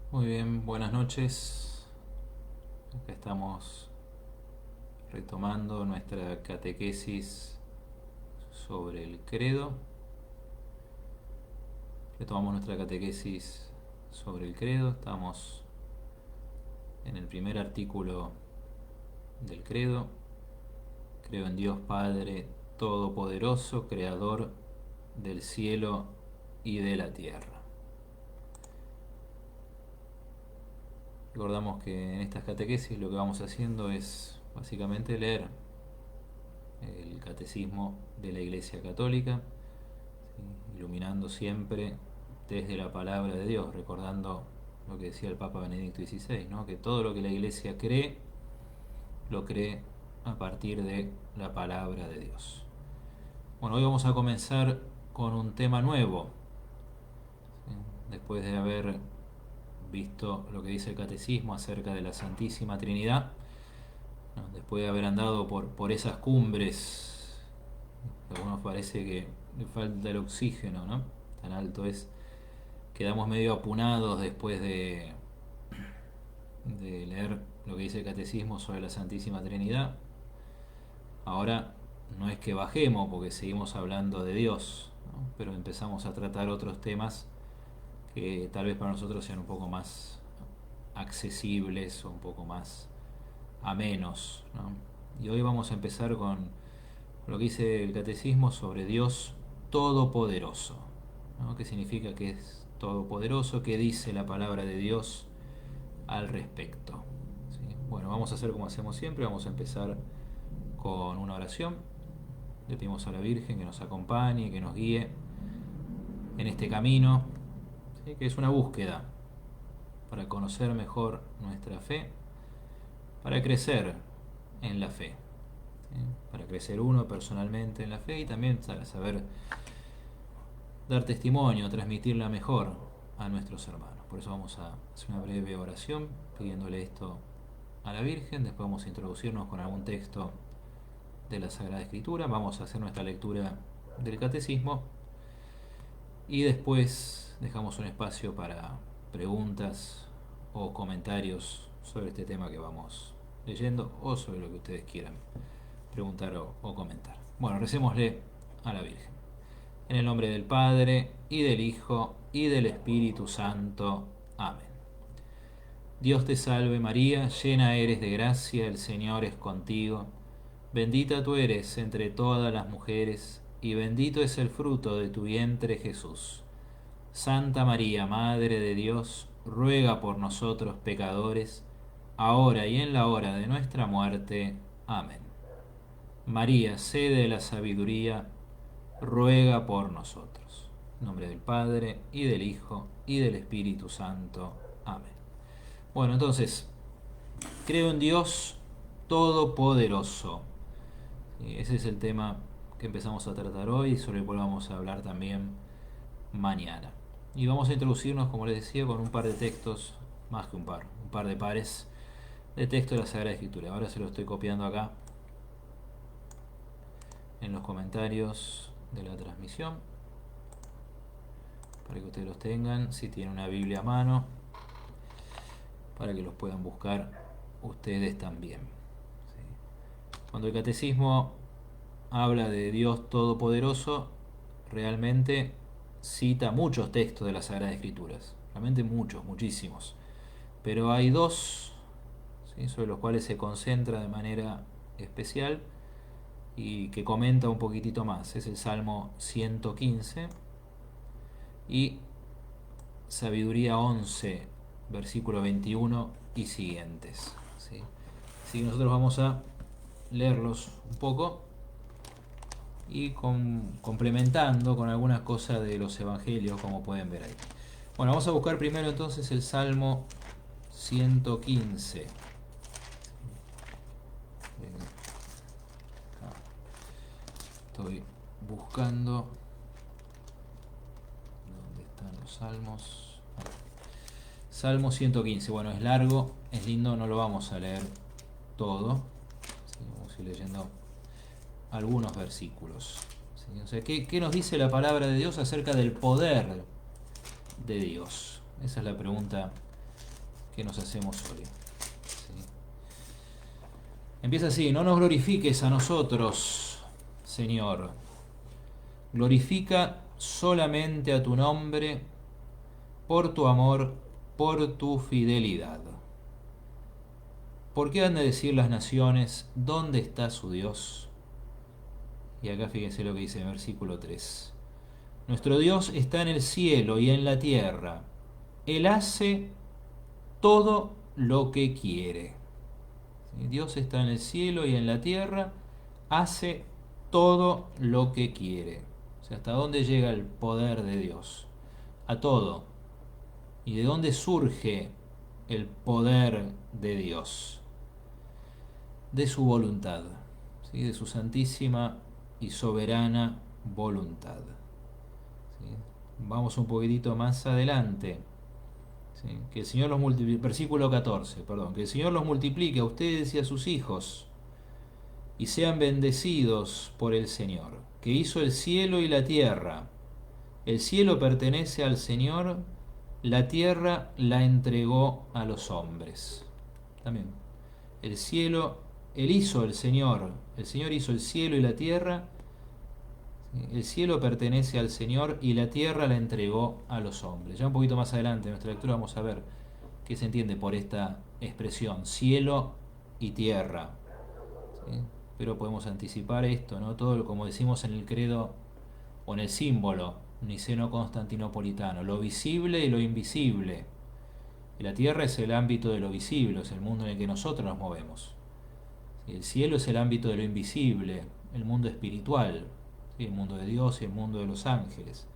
Muy bien, buenas noches. Acá estamos retomando nuestra catequesis sobre el credo. Retomamos nuestra catequesis sobre el credo. Estamos en el primer artículo del credo. Creo en Dios Padre Todopoderoso, Creador del cielo y de la tierra. Recordamos que en estas catequesis lo que vamos haciendo es básicamente leer el catecismo de la Iglesia Católica, ¿sí? Iluminando siempre desde la palabra de Dios, recordando lo que decía el Papa Benedicto XVI, ¿no? Que todo lo que la Iglesia cree, lo cree a partir de la palabra de Dios. Bueno, hoy vamos a comenzar con un tema nuevo, ¿sí? Después de haber visto lo que dice el catecismo acerca de la Santísima Trinidad, ¿no? Después de haber andado por esas cumbres, a algunos parece que le falta el oxígeno, ¿no? Tan alto es. Quedamos medio apunados después de leer lo que dice el catecismo sobre la Santísima Trinidad. Ahora no es que bajemos porque seguimos hablando de Dios, ¿no? Pero empezamos a tratar otros temas que tal vez para nosotros sean un poco más accesibles o un poco más amenos, ¿no? Y hoy vamos a empezar con lo que dice el catecismo sobre Dios Todopoderoso, ¿no? ¿Qué significa que es todopoderoso? ¿Qué dice la palabra de Dios al respecto? ¿Sí? Bueno, vamos a hacer como hacemos siempre, vamos a empezar con una oración. Le pedimos a la Virgen que nos acompañe, que nos guíe en este camino, ¿sí? Que es una búsqueda para conocer mejor nuestra fe, para crecer en la fe, ¿sí? Para crecer uno personalmente en la fe y también para saber dar testimonio, transmitirla mejor a nuestros hermanos. Por eso vamos a hacer una breve oración pidiéndole esto a la Virgen. Después vamos a introducirnos con algún texto de la Sagrada Escritura. Vamos a hacer nuestra lectura del Catecismo y después dejamos un espacio para preguntas o comentarios sobre este tema que vamos leyendo o sobre lo que ustedes quieran preguntar o comentar. Bueno, recémosle a la Virgen. En el nombre del Padre, y del Hijo, y del Espíritu Santo. Amén. Dios te salve María, llena eres de gracia, el Señor es contigo. Bendita tú eres entre todas las mujeres, y bendito es el fruto de tu vientre Jesús. Santa María, Madre de Dios, ruega por nosotros pecadores, ahora y en la hora de nuestra muerte. Amén. María, sede de la sabiduría, ruega por nosotros. En nombre del Padre, y del Hijo, y del Espíritu Santo. Amén. Bueno, entonces, creo en Dios Todopoderoso. Ese es el tema que empezamos a tratar hoy y sobre el cual vamos a hablar también mañana. Y vamos a introducirnos, como les decía, con un par de textos, más que un par de pares de textos de la Sagrada Escritura. Ahora se lo estoy copiando acá en los comentarios de la transmisión para que ustedes los tengan, si tienen una Biblia a mano, para que los puedan buscar ustedes también. ¿Sí? Cuando el catecismo habla de Dios Todopoderoso, realmente cita muchos textos de las Sagradas Escrituras, realmente muchos, muchísimos, pero hay dos, ¿sí?, sobre los cuales se concentra de manera especial y que comenta un poquitito más. Es el Salmo 115 y Sabiduría 11, versículo 21 y siguientes, ¿sí? Así que nosotros vamos a leerlos un poco y complementando con algunas cosas de los evangelios, como pueden ver ahí. Bueno, vamos a buscar primero entonces el Salmo 115. Estoy buscando dónde están los salmos. Salmo 115. Bueno, es largo, es lindo, no lo vamos a leer todo. ¿Sí? Vamos a ir leyendo algunos versículos. ¿Sí? O sea, ¿qué nos dice la palabra de Dios acerca del poder de Dios? Esa es la pregunta que nos hacemos hoy. ¿Sí? Empieza así: no nos glorifiques a nosotros, Señor. Glorifica solamente a tu nombre por tu amor, por tu fidelidad. ¿Por qué han de decir las naciones, ¿dónde está su Dios? Y acá fíjense lo que dice en versículo 3. Nuestro Dios está en el cielo y en la tierra. Él hace todo lo que quiere. ¿Sí? Dios está en el cielo y en la tierra, hace todo lo que quiere. O sea, ¿hasta dónde llega el poder de Dios? A todo. ¿Y de dónde surge el poder de Dios? De su voluntad, ¿sí? De su santísima y soberana voluntad. ¿Sí? Vamos un poquitito más adelante. ¿Sí? Que el Señor los multiplique, versículo 14, perdón, que el Señor los multiplique a ustedes y a sus hijos y sean bendecidos por el Señor, que hizo el cielo y la tierra. El cielo pertenece al Señor, la tierra la entregó a los hombres. También, el cielo, Él hizo el Señor hizo el cielo y la tierra. El cielo pertenece al Señor y la tierra la entregó a los hombres. Ya un poquito más adelante en nuestra lectura vamos a ver qué se entiende por esta expresión, cielo y tierra. ¿Sí? Pero podemos anticipar esto, ¿no? Todo, como decimos en el credo o en el símbolo niceno-constantinopolitano, lo visible y lo invisible. Y la tierra es el ámbito de lo visible, es el mundo en el que nosotros nos movemos. ¿Sí? El cielo es el ámbito de lo invisible, el mundo espiritual. ¿Sí? El mundo de Dios y el mundo de los ángeles.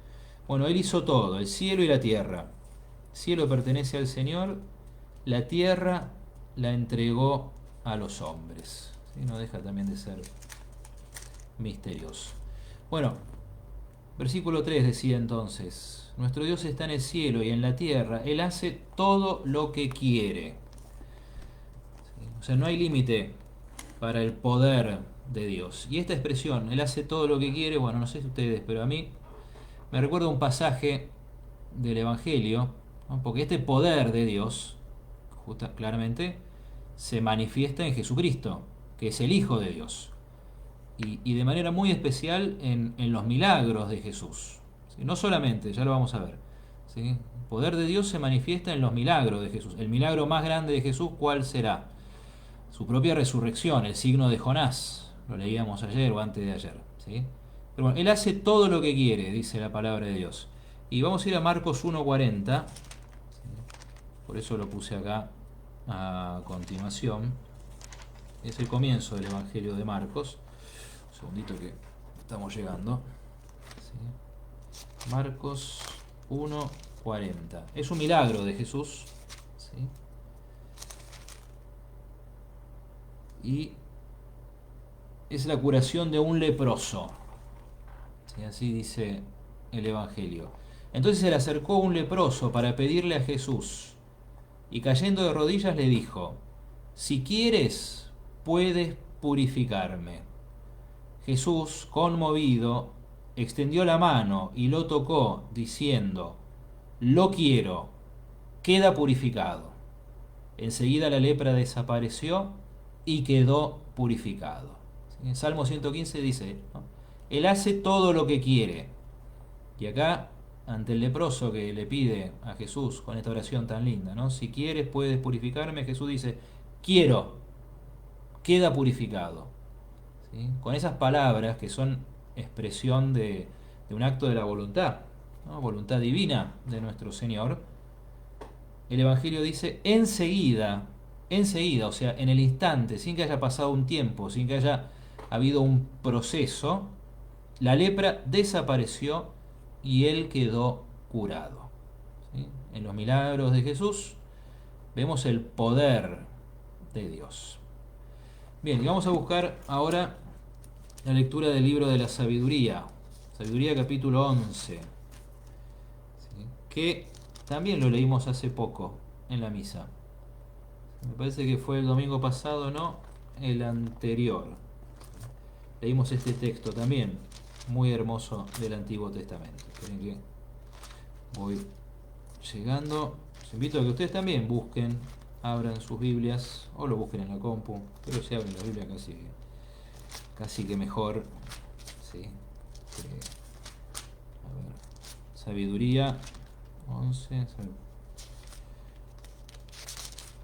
Bueno, Él hizo todo, el cielo y la tierra. El cielo pertenece al Señor, la tierra la entregó a los hombres. ¿Sí? No deja también de ser misterioso. Bueno, versículo 3 decía entonces: nuestro Dios está en el cielo y en la tierra, Él hace todo lo que quiere. ¿Sí? O sea, no hay límite para el poder de Dios. Y esta expresión, Él hace todo lo que quiere, bueno, no sé si ustedes, pero a mí me recuerda un pasaje del Evangelio, ¿no? Porque este poder de Dios, claramente, se manifiesta en Jesucristo, que es el Hijo de Dios. Y de manera muy especial en los milagros de Jesús. ¿Sí? No solamente, ya lo vamos a ver. ¿Sí? El poder de Dios se manifiesta en los milagros de Jesús. El milagro más grande de Jesús, ¿cuál será? Su propia resurrección, el signo de Jonás. Lo leíamos ayer o antes de ayer. ¿Sí? Pero bueno, Él hace todo lo que quiere, dice la palabra de Dios. Y vamos a ir a Marcos 1:40. ¿Sí? Por eso lo puse acá a continuación. Es el comienzo del Evangelio de Marcos. Un segundito que estamos llegando. ¿Sí? Marcos 1:40. Es un milagro de Jesús. ¿Sí? Y es la curación de un leproso. ¿Sí? Así dice el Evangelio. Entonces se le acercó un leproso para pedirle a Jesús, y cayendo de rodillas le dijo: si quieres, puedes purificarme. Jesús, conmovido, extendió la mano y lo tocó, diciendo: lo quiero, queda purificado. Enseguida la lepra desapareció y quedó purificado. En Salmo 115 dice, ¿no? Él hace todo lo que quiere. Y acá, ante el leproso que le pide a Jesús con esta oración tan linda, ¿no? Si quieres, puedes purificarme. Jesús dice: quiero, queda purificado. ¿Sí? Con esas palabras que son expresión de un acto de la voluntad, ¿no? Voluntad divina de nuestro Señor. El Evangelio dice: enseguida, o sea, en el instante, sin que haya pasado un tiempo, sin que haya habido un proceso, la lepra desapareció y él quedó curado. ¿Sí? En los milagros de Jesús vemos el poder de Dios. Bien, y vamos a buscar ahora la lectura del libro de la sabiduría, Sabiduría capítulo 11, ¿sí? Que también lo leímos hace poco en la misa. Me parece que fue el domingo pasado, no, el anterior. Leímos este texto también, muy hermoso del Antiguo Testamento. Esperen que voy llegando. Los invito a que ustedes también busquen, abran sus Biblias o lo busquen en la compu, pero si abren la Biblia casi que mejor. ¿Sí? A ver, Sabiduría 11,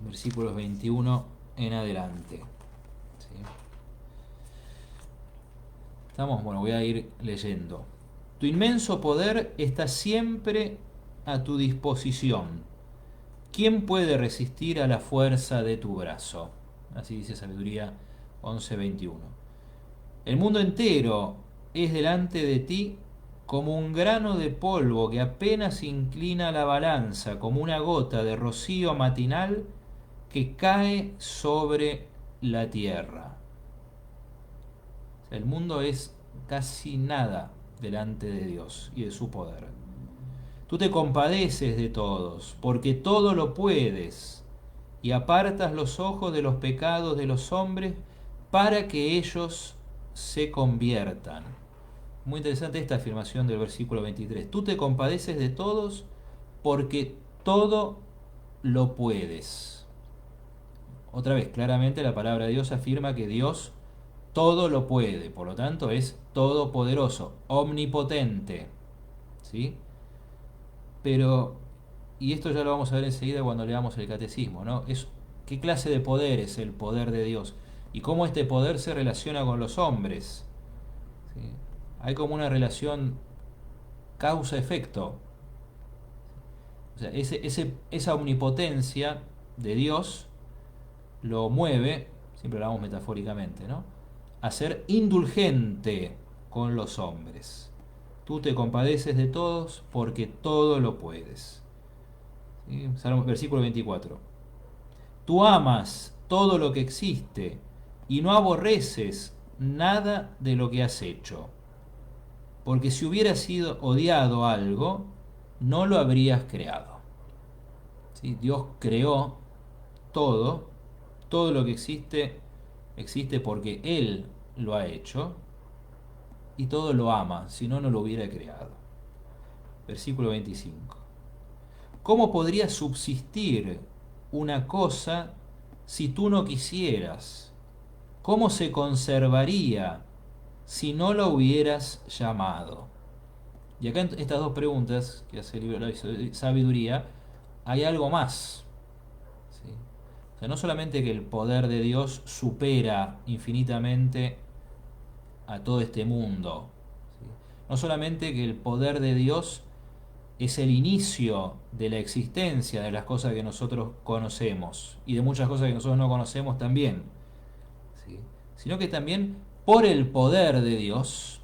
versículos 21 en adelante. ¿Sí? Estamos, bueno, voy a ir leyendo. Tu inmenso poder está siempre a tu disposición. ¿Quién puede resistir a la fuerza de tu brazo? Así dice Sabiduría 11:21. El mundo entero es delante de ti como un grano de polvo que apenas inclina la balanza, como una gota de rocío matinal que cae sobre la tierra. O sea, el mundo es casi nada delante de Dios y de su poder. Tú te compadeces de todos, porque todo lo puedes, y apartas los ojos de los pecados de los hombres para que ellos se conviertan. Muy interesante esta afirmación del versículo 23. Tú te compadeces de todos porque todo lo puedes. Otra vez, claramente la palabra de Dios afirma que Dios todo lo puede, por lo tanto es todopoderoso, omnipotente. ¿Sí? Pero, y esto ya lo vamos a ver enseguida cuando leamos el catecismo, ¿no? ¿Qué clase de poder es el poder de Dios? Y cómo este poder se relaciona con los hombres. ¿Sí? Hay como una relación causa-efecto. O sea, esa omnipotencia de Dios lo mueve, siempre lo hablamos metafóricamente, ¿no? A ser indulgente con los hombres. Tú te compadeces de todos porque todo lo puedes. ¿Sí? Versículo 24. Tú amas todo lo que existe y no aborreces nada de lo que has hecho. Porque si hubieras sido odiado algo, no lo habrías creado. ¿Sí? Dios creó todo, todo lo que existe porque Él lo ha hecho y todo lo ama, si no, no lo hubiera creado. Versículo 25. ¿Cómo podría subsistir una cosa si tú no quisieras? ¿Cómo se conservaría si no lo hubieras llamado? Y acá en estas dos preguntas que hace el libro de la sabiduría, hay algo más. ¿Sí? O sea, no solamente que el poder de Dios supera infinitamente a todo este mundo. ¿Sí? No solamente que el poder de Dios es el inicio de la existencia de las cosas que nosotros conocemos y de muchas cosas que nosotros no conocemos también, ¿sí? Sino que también por el poder de Dios,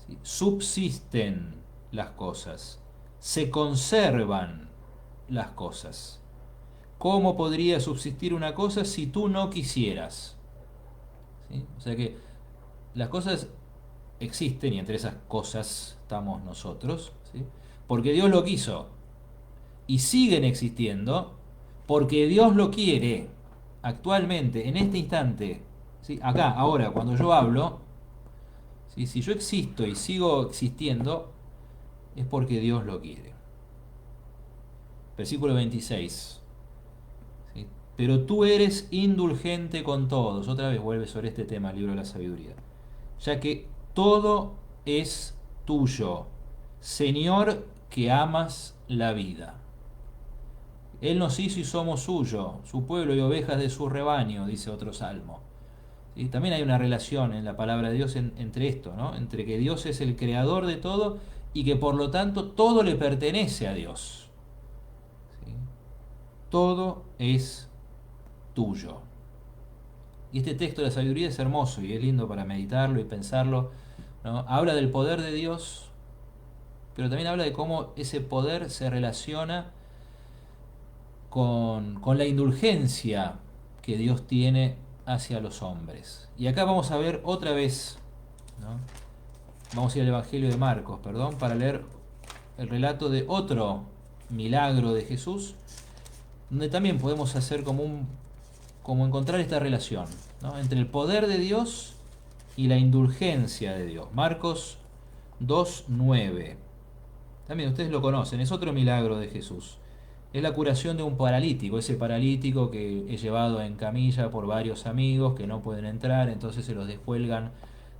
¿sí?, subsisten las cosas, se conservan las cosas. ¿Cómo podría subsistir una cosa si tú no quisieras? ¿Sí? O sea que las cosas existen y entre esas cosas estamos nosotros, ¿sí?, porque Dios lo quiso, y siguen existiendo porque Dios lo quiere actualmente, en este instante, ¿sí?, acá, ahora, cuando yo hablo, ¿sí?, si yo existo y sigo existiendo, es porque Dios lo quiere. Versículo 26. ¿Sí? Pero tú eres indulgente con todos. Otra vez vuelve sobre este tema el libro de la sabiduría. Ya que todo es tuyo, Señor, que amas la vida. Él nos hizo y somos suyo, su pueblo y ovejas de su rebaño, dice otro salmo. ¿Sí? También hay una relación en la palabra de Dios entre esto, ¿no? Entre que Dios es el creador de todo y que por lo tanto todo le pertenece a Dios. ¿Sí? Todo es tuyo. Y este texto de la sabiduría es hermoso y es lindo para meditarlo y pensarlo, ¿no? Habla del poder de Dios, pero también habla de cómo ese poder se relaciona con la indulgencia que Dios tiene hacia los hombres. Y acá vamos a ver otra vez, ¿no? Vamos a ir al Evangelio de Marcos, perdón, para leer el relato de otro milagro de Jesús, donde también podemos hacer como encontrar esta relación, ¿no?, entre el poder de Dios y la indulgencia de Dios. Marcos 2:9. También ustedes lo conocen, es otro milagro de Jesús. es la curación de un paralítico, ese paralítico que es llevado en camilla por varios amigos que no pueden entrar, entonces se los descuelgan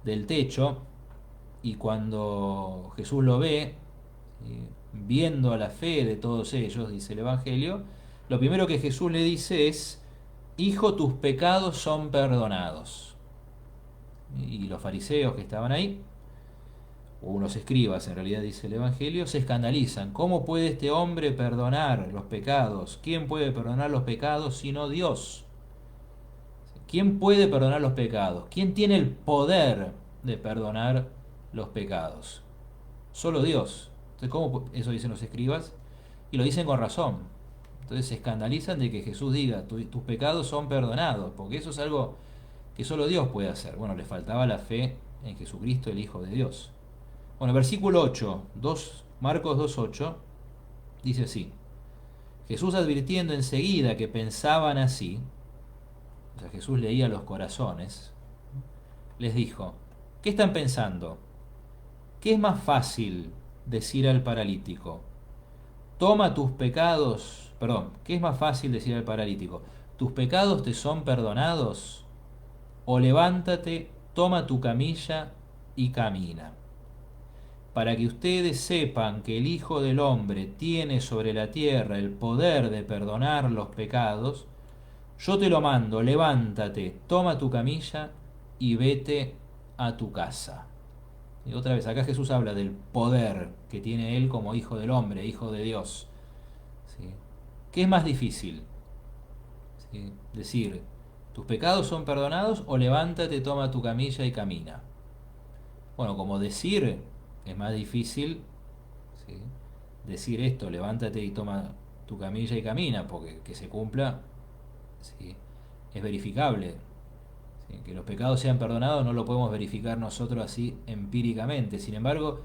del techo, y cuando Jesús lo ve, viendo a la fe de todos ellos, dice el Evangelio, lo primero que Jesús le dice es: Hijo, tus pecados son perdonados. Y los fariseos que estaban ahí, o unos escribas en realidad dice el Evangelio, se escandalizan. ¿Cómo puede este hombre perdonar los pecados? ¿Quién puede perdonar los pecados sino Dios? ¿Quién puede perdonar los pecados? ¿Quién tiene el poder de perdonar los pecados? Solo Dios. Entonces, ¿cómo eso dicen los escribas? Y lo dicen con razón. Entonces se escandalizan de que Jesús diga: tus pecados son perdonados, porque eso es algo que solo Dios puede hacer. Bueno, les faltaba la fe en Jesucristo, el Hijo de Dios. Bueno, versículo 8, Marcos 2:8, dice así: Jesús, advirtiendo enseguida que pensaban así, o sea, Jesús leía los corazones, les dijo: ¿qué están pensando? ¿Qué es más fácil decir al paralítico: toma tus pecados, perdón, ¿qué es más fácil decir al paralítico: tus pecados te son perdonados? O levántate, toma tu camilla y camina. Para que ustedes sepan que el Hijo del Hombre tiene sobre la tierra el poder de perdonar los pecados, yo te lo mando: levántate, toma tu camilla y vete a tu casa. Y otra vez, acá Jesús habla del poder que tiene Él como Hijo del Hombre, Hijo de Dios. ¿Sí? ¿Qué es más difícil? ¿Sí? Decir: tus pecados son perdonados, o levántate, toma tu camilla y camina. Bueno, como decir es más difícil, ¿sí? Decir esto: levántate y toma tu camilla y camina, porque que se cumpla, ¿sí? Es verificable. ¿Sí? Que los pecados sean perdonados no lo podemos verificar nosotros así empíricamente. Sin embargo,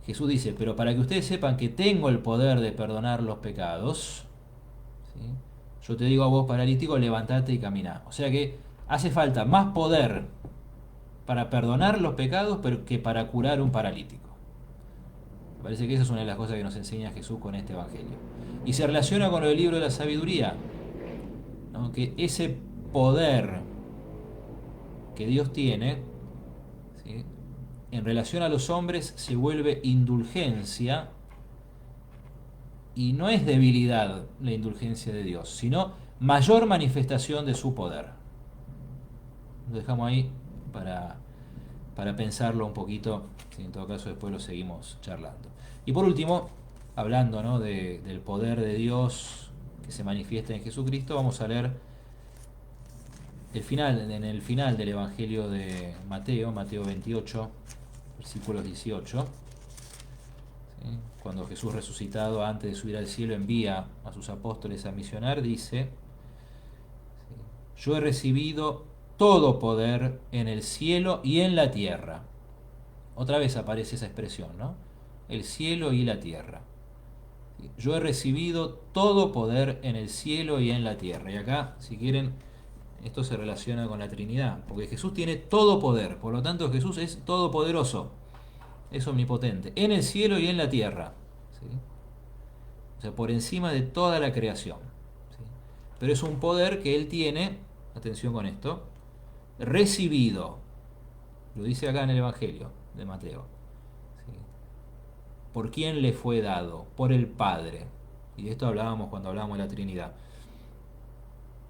Jesús dice: pero para que ustedes sepan que tengo el poder de perdonar los pecados, ¿sí? Yo te digo a vos, paralítico, levantate y camina. O sea que hace falta más poder para perdonar los pecados que para curar un paralítico. Me parece que esa es una de las cosas que nos enseña Jesús con este Evangelio. Y se relaciona con el libro de la sabiduría, ¿no? Que ese poder que Dios tiene, ¿sí?, en relación a los hombres se vuelve indulgencia, y no es debilidad la indulgencia de Dios, sino mayor manifestación de su poder. Lo dejamos ahí para pensarlo un poquito, si en todo caso después lo seguimos charlando. Y por último, hablando, ¿no?, del poder de Dios que se manifiesta en Jesucristo, vamos a leer en el final del Evangelio de Mateo 28, versículos 18. ¿Sí? Cuando Jesús resucitado, antes de subir al cielo, envía a sus apóstoles a misionar, dice: ¿sí?, yo he recibido todo poder en el cielo y en la tierra. Otra vez aparece esa expresión, ¿no? El cielo y la tierra. ¿Sí? Yo he recibido todo poder en el cielo y en la tierra. Y acá, si quieren, esto se relaciona con la Trinidad, porque Jesús tiene todo poder, por lo tanto Jesús es todopoderoso, es omnipotente, en el cielo y en la tierra, ¿sí? O sea, por encima de toda la creación, ¿sí? Pero es un poder que Él tiene, atención con esto, recibido, lo dice acá en el Evangelio de Mateo, ¿sí? ¿Por quién le fue dado? Por el Padre. Y de esto hablábamos cuando hablábamos de la Trinidad,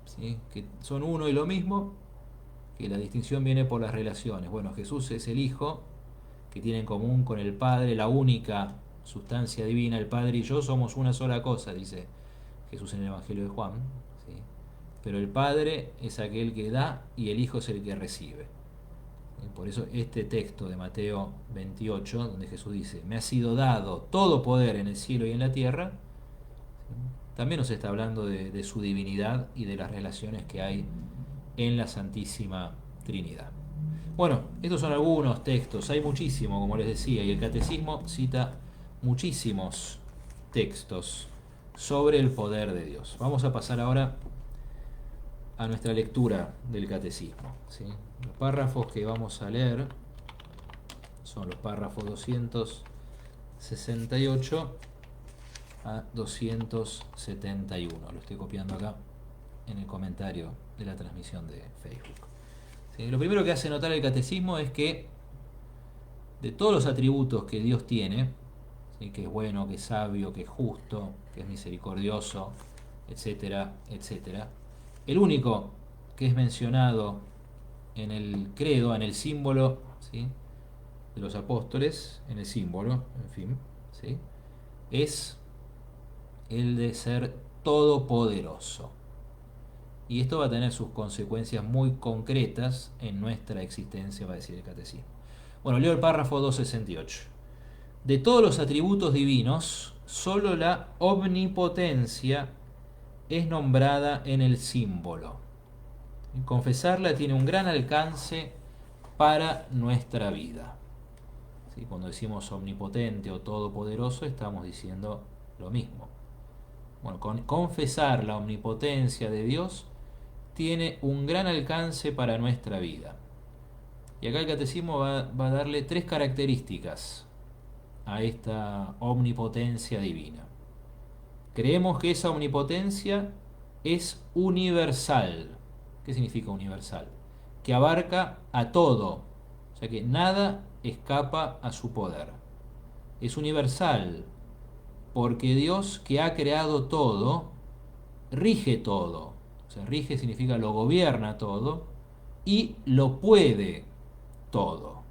¿sí?, que son uno y lo mismo, que la distinción viene por las relaciones. Bueno, Jesús es el Hijo, que tiene en común con el Padre la única sustancia divina. El Padre y yo somos una sola cosa, dice Jesús en el Evangelio de Juan, ¿sí? Pero el Padre es aquel que da y el Hijo es el que recibe. ¿Sí? Por eso este texto de Mateo 28, donde Jesús dice: me ha sido dado todo poder en el cielo y en la tierra, ¿sí?, también nos está hablando de su divinidad y de las relaciones que hay en la Santísima Trinidad. Bueno, estos son algunos textos, hay muchísimo, como les decía, y el Catecismo cita muchísimos textos sobre el poder de Dios. Vamos a pasar ahora a nuestra lectura del Catecismo, ¿sí? Los párrafos que vamos a leer son los párrafos 268 a 271. Lo estoy copiando acá en el comentario de la transmisión de Facebook. ¿Sí? Lo primero que hace notar el catecismo es que de todos los atributos que Dios tiene, ¿sí? Que es bueno, que es sabio, que es justo, que es misericordioso, etcétera, etcétera, el único que es mencionado en el credo, en el símbolo, ¿sí? de los apóstoles, en el símbolo, en fin, ¿sí? es el de ser todopoderoso. Y esto va a tener sus consecuencias muy concretas en nuestra existencia, va a decir el catecismo. Bueno, leo el párrafo 268. De todos los atributos divinos, solo la omnipotencia es nombrada en el símbolo. Confesarla tiene un gran alcance para nuestra vida. ¿Sí? Cuando decimos omnipotente o todopoderoso, estamos diciendo lo mismo. Bueno, confesar la omnipotencia de Dios tiene un gran alcance para nuestra vida. Y acá el catecismo va a darle 3 características a esta omnipotencia divina. Creemos que esa omnipotencia es universal. ¿Qué significa universal? Que abarca a todo. O sea que nada escapa a su poder. Es universal porque Dios, que ha creado todo, rige todo. O sea, rige significa lo gobierna todo y lo puede todo.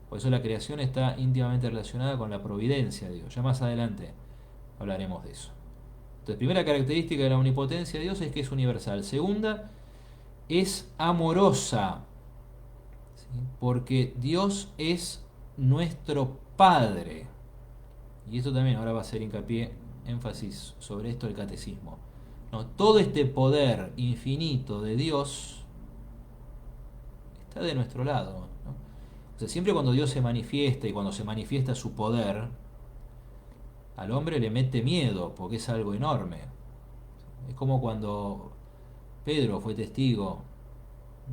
Por eso la creación está íntimamente relacionada con la providencia de Dios. Ya más adelante hablaremos de eso. Entonces, primera característica de la omnipotencia de Dios es que es universal. Segunda, es amorosa, ¿sí? Porque Dios es nuestro Padre. Y esto también ahora va a hacer hincapié, énfasis sobre esto el catecismo. ¿No? Todo este poder infinito de Dios está de nuestro lado, ¿no? O sea, siempre cuando Dios se manifiesta y cuando se manifiesta su poder, al hombre le mete miedo porque es algo enorme. Es como cuando Pedro fue testigo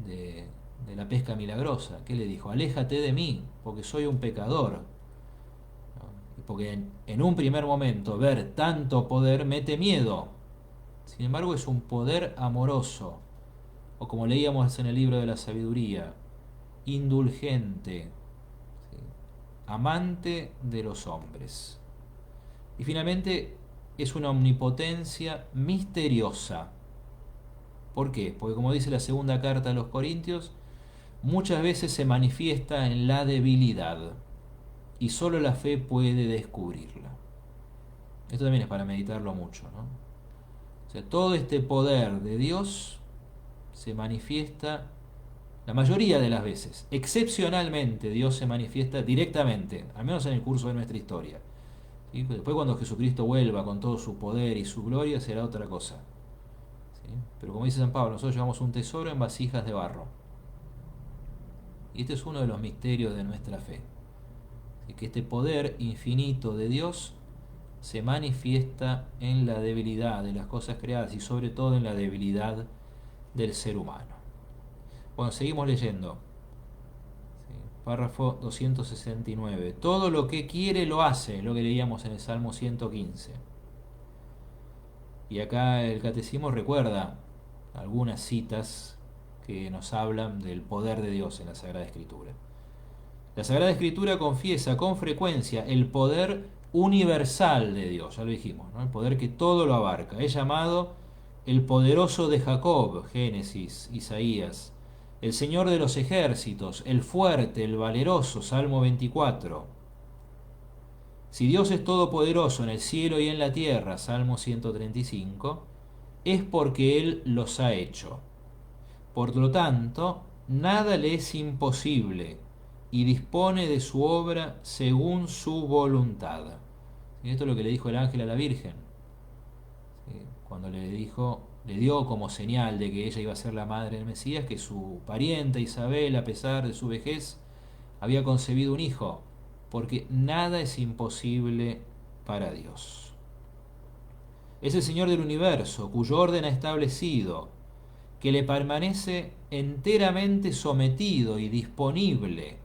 de la pesca milagrosa. ¿Qué le dijo? Aléjate de mí, porque soy un pecador. ¿No? Porque en un primer momento ver tanto poder mete miedo. Sin embargo, es un poder amoroso. O como leíamos en el libro de la sabiduría, indulgente, ¿sí? Amante de los hombres. Y finalmente, es una omnipotencia misteriosa. ¿Por qué? Porque como dice la segunda carta a los Corintios, muchas veces se manifiesta en la debilidad y solo la fe puede descubrirla. Esto también es para meditarlo mucho, ¿no? O sea, todo este poder de Dios se manifiesta la mayoría de las veces. Excepcionalmente Dios se manifiesta directamente, al menos en el curso de nuestra historia. ¿Sí? Después cuando Jesucristo vuelva con todo su poder y su gloria será otra cosa. ¿Sí? Pero como dice San Pablo, nosotros llevamos un tesoro en vasijas de barro. Y este es uno de los misterios de nuestra fe. ¿Sí? Que este poder infinito de Dios se manifiesta en la debilidad de las cosas creadas y sobre todo en la debilidad del ser humano. Bueno, seguimos leyendo. ¿Sí? Párrafo 269. Todo lo que quiere lo hace, lo que leíamos en el Salmo 115. Y acá el catecismo recuerda algunas citas que nos hablan del poder de Dios en la Sagrada Escritura. La Sagrada Escritura confiesa con frecuencia el poder universal de Dios, ya lo dijimos, ¿no? El poder que todo lo abarca. Es llamado el poderoso de Jacob, Génesis, Isaías, el Señor de los ejércitos, el fuerte, el valeroso, Salmo 24. Si Dios es todopoderoso en el cielo y en la tierra, Salmo 135, es porque Él los ha hecho. Por lo tanto, nada le es imposible y dispone de su obra según su voluntad. Y esto es lo que le dijo el ángel a la Virgen. Cuando le dio como señal de que ella iba a ser la madre del Mesías, que su parienta Isabel, a pesar de su vejez, había concebido un hijo, porque nada es imposible para Dios. Es el Señor del universo, cuyo orden ha establecido, que le permanece enteramente sometido y disponible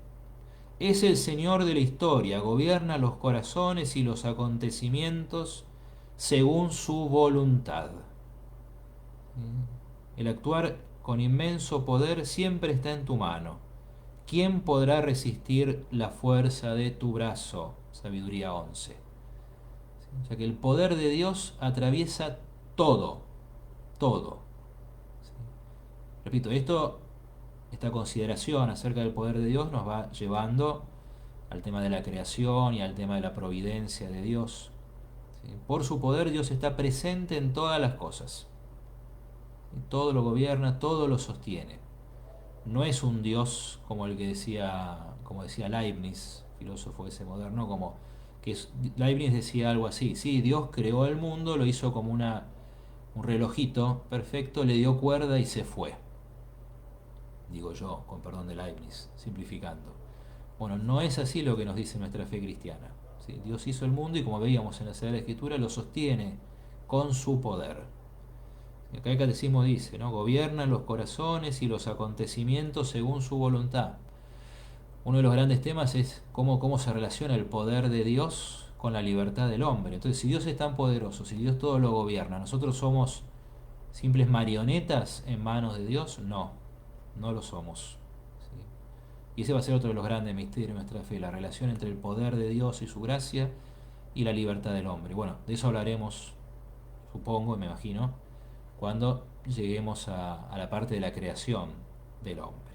Es el Señor de la historia, gobierna los corazones y los acontecimientos según su voluntad. El actuar con inmenso poder siempre está en tu mano. ¿Quién podrá resistir la fuerza de tu brazo? Sabiduría 11. O sea que el poder de Dios atraviesa todo, todo. Repito, esta consideración acerca del poder de Dios nos va llevando al tema de la creación y al tema de la providencia de Dios. Por su poder Dios está presente en todas las cosas. Todo lo gobierna, todo lo sostiene. No es un Dios como el que como decía Leibniz, filósofo ese moderno, Leibniz decía algo así: sí, Dios creó el mundo, lo hizo como un relojito perfecto, le dio cuerda y se fue. Digo yo, con perdón de Leibniz, simplificando. Bueno, no es así lo que nos dice nuestra fe cristiana. ¿Sí? Dios hizo el mundo y, como veíamos en la Sagrada Escritura, lo sostiene con su poder. Y acá el Catecismo dice, ¿no? Gobierna los corazones y los acontecimientos según su voluntad. Uno de los grandes temas es cómo se relaciona el poder de Dios con la libertad del hombre. Entonces, si Dios es tan poderoso, si Dios todo lo gobierna, ¿nosotros somos simples marionetas en manos de Dios? No, no lo somos. ¿Sí? Y ese va a ser otro de los grandes misterios de nuestra fe, la relación entre el poder de Dios y su gracia y la libertad del hombre. Bueno, de eso hablaremos, supongo, me imagino, cuando lleguemos a la parte de la creación del hombre.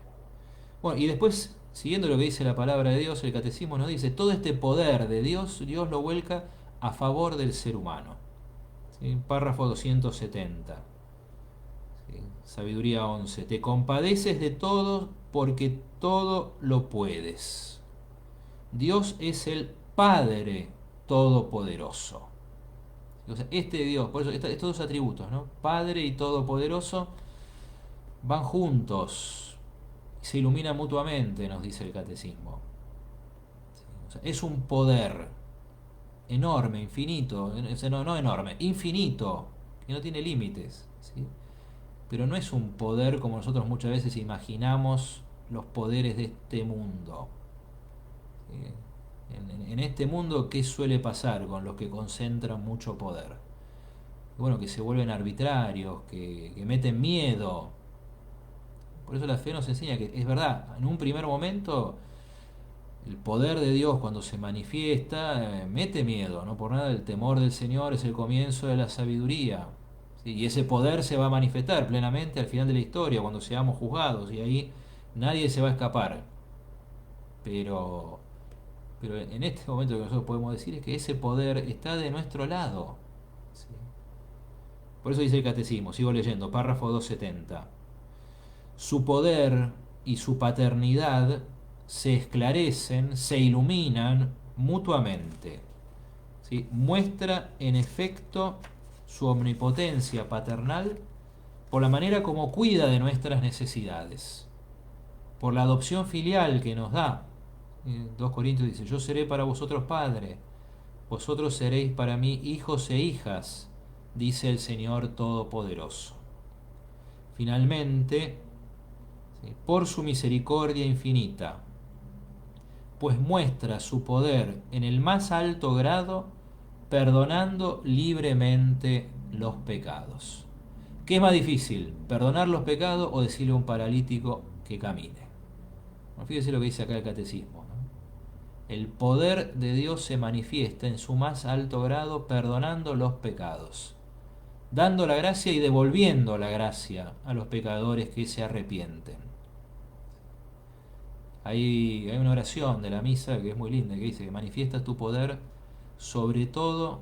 Bueno, y después, siguiendo lo que dice la palabra de Dios, el Catecismo nos dice, todo este poder de Dios, Dios lo vuelca a favor del ser humano. ¿Sí? Párrafo 270. ¿Sí? Sabiduría 11. Te compadeces de todo porque todo lo puedes. Dios es el Padre Todopoderoso. O sea, este Dios, por eso estos dos atributos, ¿no? Padre y Todopoderoso, van juntos, se iluminan mutuamente, nos dice el Catecismo. O sea, es un poder enorme, infinito, no enorme, infinito, que no tiene límites, ¿sí? Pero no es un poder como nosotros muchas veces imaginamos los poderes de este mundo. ¿Sí? En este mundo, ¿qué suele pasar con los que concentran mucho poder? Bueno, que se vuelven arbitrarios, que meten miedo. Por eso la fe nos enseña que es verdad, en un primer momento el poder de Dios cuando se manifiesta mete miedo, no por nada el temor del Señor es el comienzo de la sabiduría. ¿Sí? Y ese poder se va a manifestar plenamente al final de la historia, cuando seamos juzgados, y ahí nadie se va a escapar. Pero en este momento lo que nosotros podemos decir es que ese poder está de nuestro lado. ¿Sí? Por eso dice el Catecismo, sigo leyendo, párrafo 270. Su poder y su paternidad se esclarecen, se iluminan mutuamente. ¿Sí? Muestra en efecto su omnipotencia paternal por la manera como cuida de nuestras necesidades, por la adopción filial que nos da. 2 Corintios dice, yo seré para vosotros padre, vosotros seréis para mí hijos e hijas, dice el Señor Todopoderoso. Finalmente, ¿sí? Por su misericordia infinita, pues muestra su poder en el más alto grado, perdonando libremente los pecados. ¿Qué es más difícil, perdonar los pecados o decirle a un paralítico que camine? Bueno, fíjese lo que dice acá el Catecismo, ¿no? El poder de Dios se manifiesta en su más alto grado perdonando los pecados, dando la gracia y devolviendo la gracia a los pecadores que se arrepienten. Hay una oración de la misa que es muy linda, que dice que manifiestas tu poder sobre todo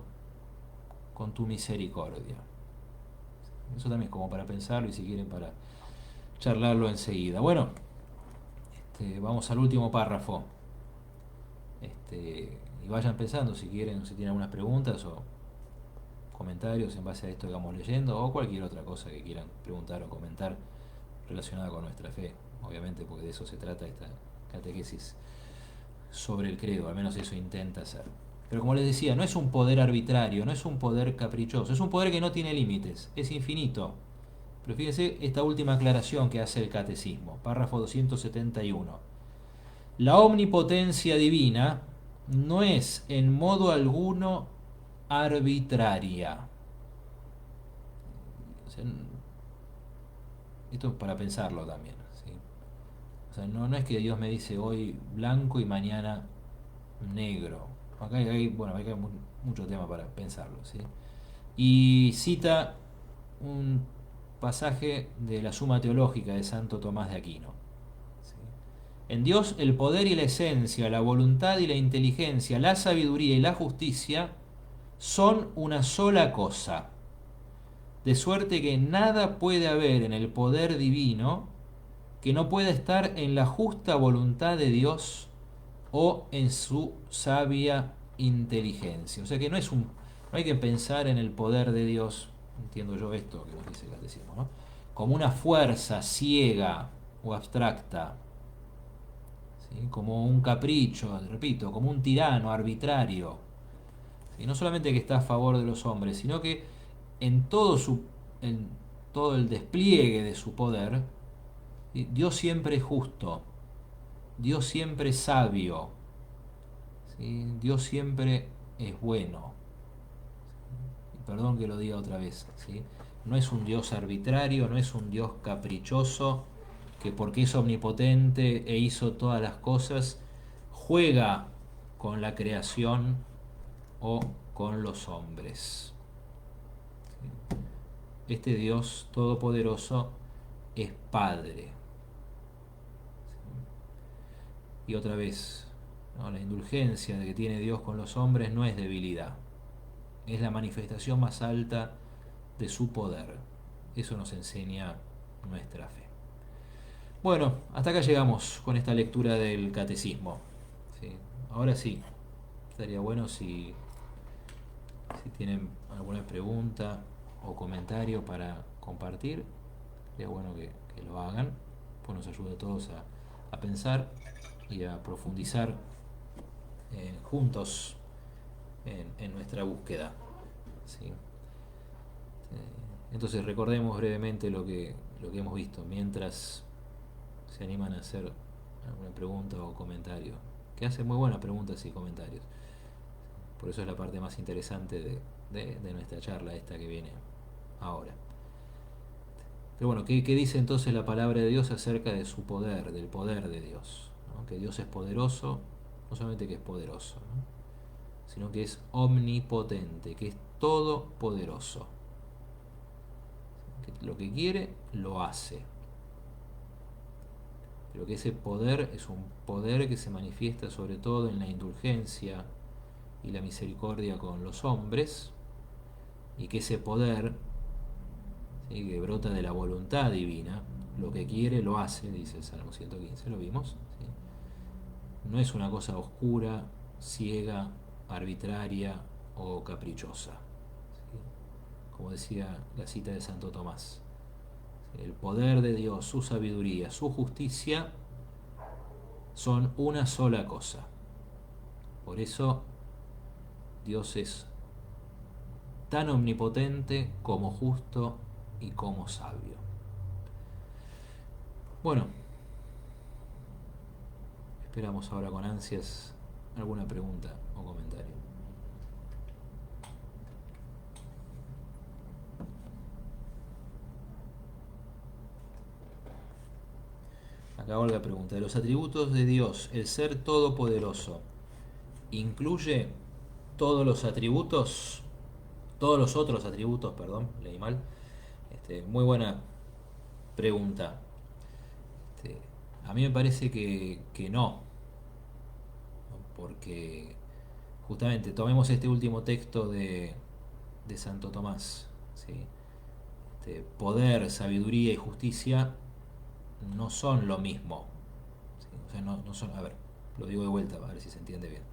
con tu misericordia. Eso también es como para pensarlo y, si quieren, para charlarlo enseguida. Bueno, vamos al último párrafo. Y vayan pensando si quieren, si tienen algunas preguntas o comentarios en base a esto que vamos leyendo, o cualquier otra cosa que quieran preguntar o comentar relacionada con nuestra fe, obviamente, porque de eso se trata esta catequesis sobre el credo, al menos eso intenta hacer. Pero como les decía, no es un poder arbitrario, no es un poder caprichoso, es un poder que no tiene límites, es infinito. Pero fíjense esta última aclaración que hace el Catecismo, párrafo 271. La omnipotencia divina no es en modo alguno arbitraria. O sea, esto es para pensarlo también, ¿sí? O sea, no es que Dios me dice hoy blanco y mañana negro. Acá bueno, acá hay mucho tema para pensarlo, ¿sí? Y cita un pasaje de la Suma Teológica de Santo Tomás de Aquino. ¿Sí? En Dios el poder y la esencia, la voluntad y la inteligencia, la sabiduría y la justicia son una sola cosa, de suerte que nada puede haber en el poder divino que no pueda estar en la justa voluntad de Dios o en su sabia inteligencia. O sea que no hay que pensar en el poder de Dios, entiendo yo esto que nos dice el catecismo, ¿no? Como una fuerza ciega o abstracta, ¿sí? Como un capricho, repito, como un tirano arbitrario. Y no solamente que está a favor de los hombres, sino que en en todo el despliegue de su poder, ¿sí? Dios siempre es justo, Dios siempre es sabio, ¿sí? Dios siempre es bueno. Y perdón que lo diga otra vez, ¿sí? No es un Dios arbitrario, no es un Dios caprichoso, que porque es omnipotente e hizo todas las cosas, juega con la creación o con los hombres. Este Dios todopoderoso es Padre. Y otra vez, ¿no? La indulgencia que tiene Dios con los hombres no es debilidad, es la manifestación más alta de su poder. Eso nos enseña nuestra fe. Bueno, hasta acá llegamos con esta lectura del catecismo. ¿Sí? Ahora sí, estaría bueno si tienen alguna pregunta o comentario para compartir, sería bueno que lo hagan, pues nos ayuda a todos a pensar y a profundizar juntos en nuestra búsqueda. ¿Sí? Entonces recordemos brevemente lo que hemos visto, mientras se animan a hacer alguna pregunta o comentario, que hacen muy buenas preguntas y comentarios. Por eso es la parte más interesante de nuestra charla, esta que viene ahora. Pero bueno, ¿qué dice entonces la palabra de Dios acerca de su poder, del poder de Dios? ¿No? Que Dios es poderoso, no solamente que es poderoso, ¿no? Sino que es omnipotente, que es todopoderoso. Que lo que quiere, lo hace. Pero que ese poder es un poder que se manifiesta sobre todo en la indulgencia y la misericordia con los hombres, y que ese poder, ¿sí? Que brota de la voluntad divina, lo que quiere lo hace, dice el Salmo 115, lo vimos, ¿sí? No es una cosa oscura, ciega, arbitraria o caprichosa, ¿sí? Como decía la cita de Santo Tomás, ¿sí? El poder de Dios, su sabiduría, su justicia son una sola cosa. Por eso Dios es tan omnipotente como justo y como sabio. Bueno, esperamos ahora con ansias alguna pregunta o comentario. Acá Olga pregunta, ¿de los atributos de Dios, el ser todopoderoso, incluye todos los atributos, todos los otros atributos, perdón, leí mal? Muy buena pregunta. Este, a mí me parece que no, porque justamente tomemos este último texto de Santo Tomás, ¿sí? Poder, sabiduría y justicia no son lo mismo, ¿sí? O sea, no son, a ver, lo digo de vuelta, a ver si se entiende bien,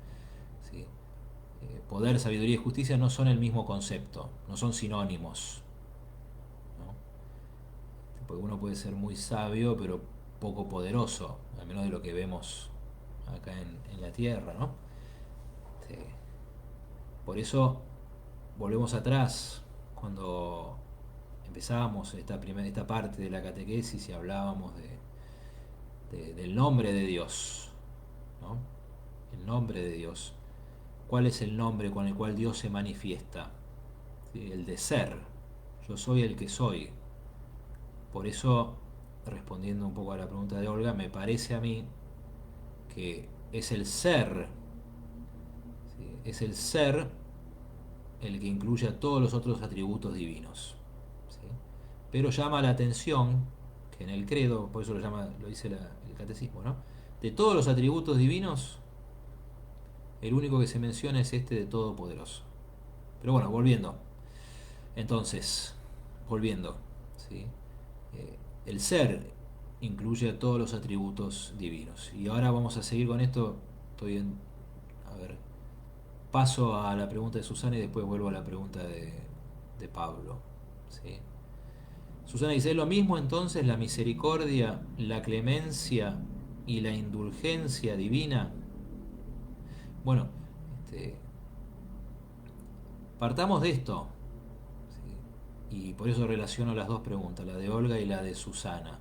¿sí? Poder, sabiduría y justicia no son el mismo concepto, no son sinónimos, ¿no? Porque uno puede ser muy sabio pero poco poderoso, al menos de lo que vemos acá en la tierra, ¿no? Este, por eso volvemos atrás cuando empezábamos esta parte de la catequesis y hablábamos del nombre de Dios. ¿no? El nombre de Dios. ¿Cuál es el nombre con el cual Dios se manifiesta? ¿Sí? El de ser. Yo soy el que soy. Por eso, respondiendo un poco a la pregunta de Olga, me parece a mí que es el ser, ¿sí? Es el ser el que incluye a todos los otros atributos divinos. ¿Sí? Pero llama la atención que en el credo, por eso lo dice el catecismo, ¿no? De todos los atributos divinos, el único que se menciona es este de Todopoderoso. Pero bueno, volviendo. Entonces, volviendo, ¿sí? El ser incluye a todos los atributos divinos. Y ahora vamos a seguir con esto. A ver, paso a la pregunta de Susana y después vuelvo a la pregunta de Pablo. ¿Sí? Susana dice, ¿es lo mismo entonces la misericordia, la clemencia y la indulgencia divina? Bueno, este, partamos de esto, ¿sí? Y por eso relaciono las dos preguntas, la de Olga y la de Susana,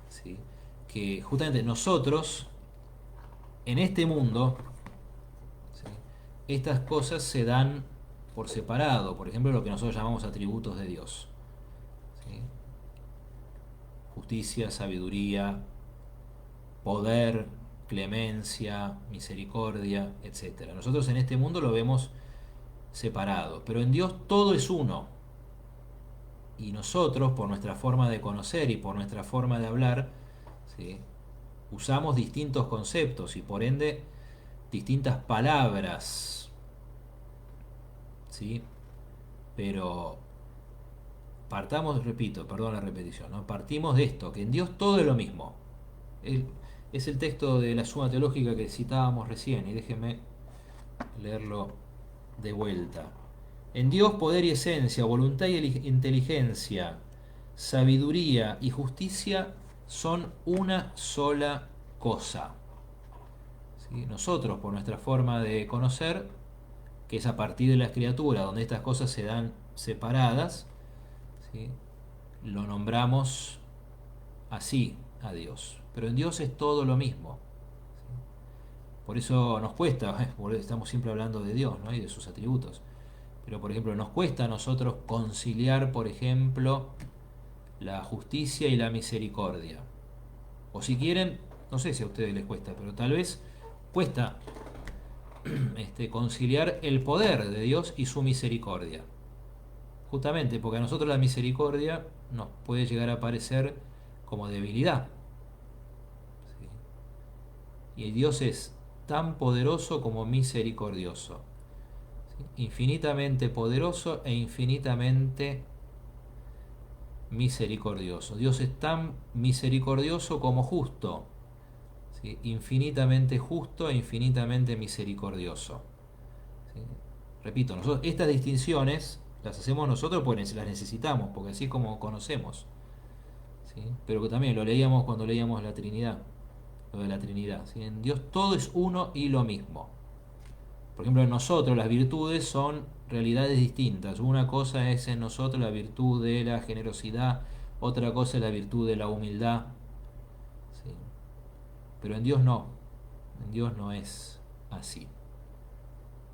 ¿sí? Que justamente nosotros, en este mundo, ¿sí? Estas cosas se dan por separado, por ejemplo lo que nosotros llamamos atributos de Dios, ¿sí? Justicia, sabiduría, poder, clemencia, misericordia, etcétera. Nosotros en este mundo lo vemos separado, pero en Dios todo es uno. Y nosotros, por nuestra forma de conocer y por nuestra forma de hablar, ¿sí? Usamos distintos conceptos y por ende distintas palabras, ¿sí? Pero partamos, repito, perdón la repetición, ¿no? Partimos de esto, que en Dios todo es lo mismo. Es el texto de la Suma Teológica que citábamos recién, y déjenme leerlo de vuelta. En Dios poder y esencia, voluntad y inteligencia, sabiduría y justicia son una sola cosa. ¿Sí? Nosotros, por nuestra forma de conocer, que es a partir de la criatura, donde estas cosas se dan separadas, ¿sí? Lo nombramos así a Dios. Pero en Dios es todo lo mismo. ¿Sí? Por eso nos cuesta, estamos siempre hablando de Dios, ¿no? Y de sus atributos. Pero por ejemplo, nos cuesta a nosotros conciliar, por ejemplo, la justicia y la misericordia. O si quieren, no sé si a ustedes les cuesta, pero tal vez cuesta conciliar el poder de Dios y su misericordia. Justamente porque a nosotros la misericordia nos puede llegar a parecer como debilidad. ¿Sí? Y Dios es tan poderoso como misericordioso. ¿Sí? Infinitamente poderoso e infinitamente misericordioso. Dios es tan misericordioso como justo. ¿Sí? Infinitamente justo e infinitamente misericordioso. ¿Sí? Repito, nosotros estas distinciones las hacemos nosotros porque las necesitamos, porque así es como conocemos. ¿Sí? Pero que también lo leíamos cuando leíamos la Trinidad, lo de la Trinidad. ¿Sí? En Dios todo es uno y lo mismo. Por ejemplo, en nosotros las virtudes son realidades distintas. Una cosa es en nosotros la virtud de la generosidad, otra cosa es la virtud de la humildad. ¿Sí? Pero en Dios no. En Dios no es así.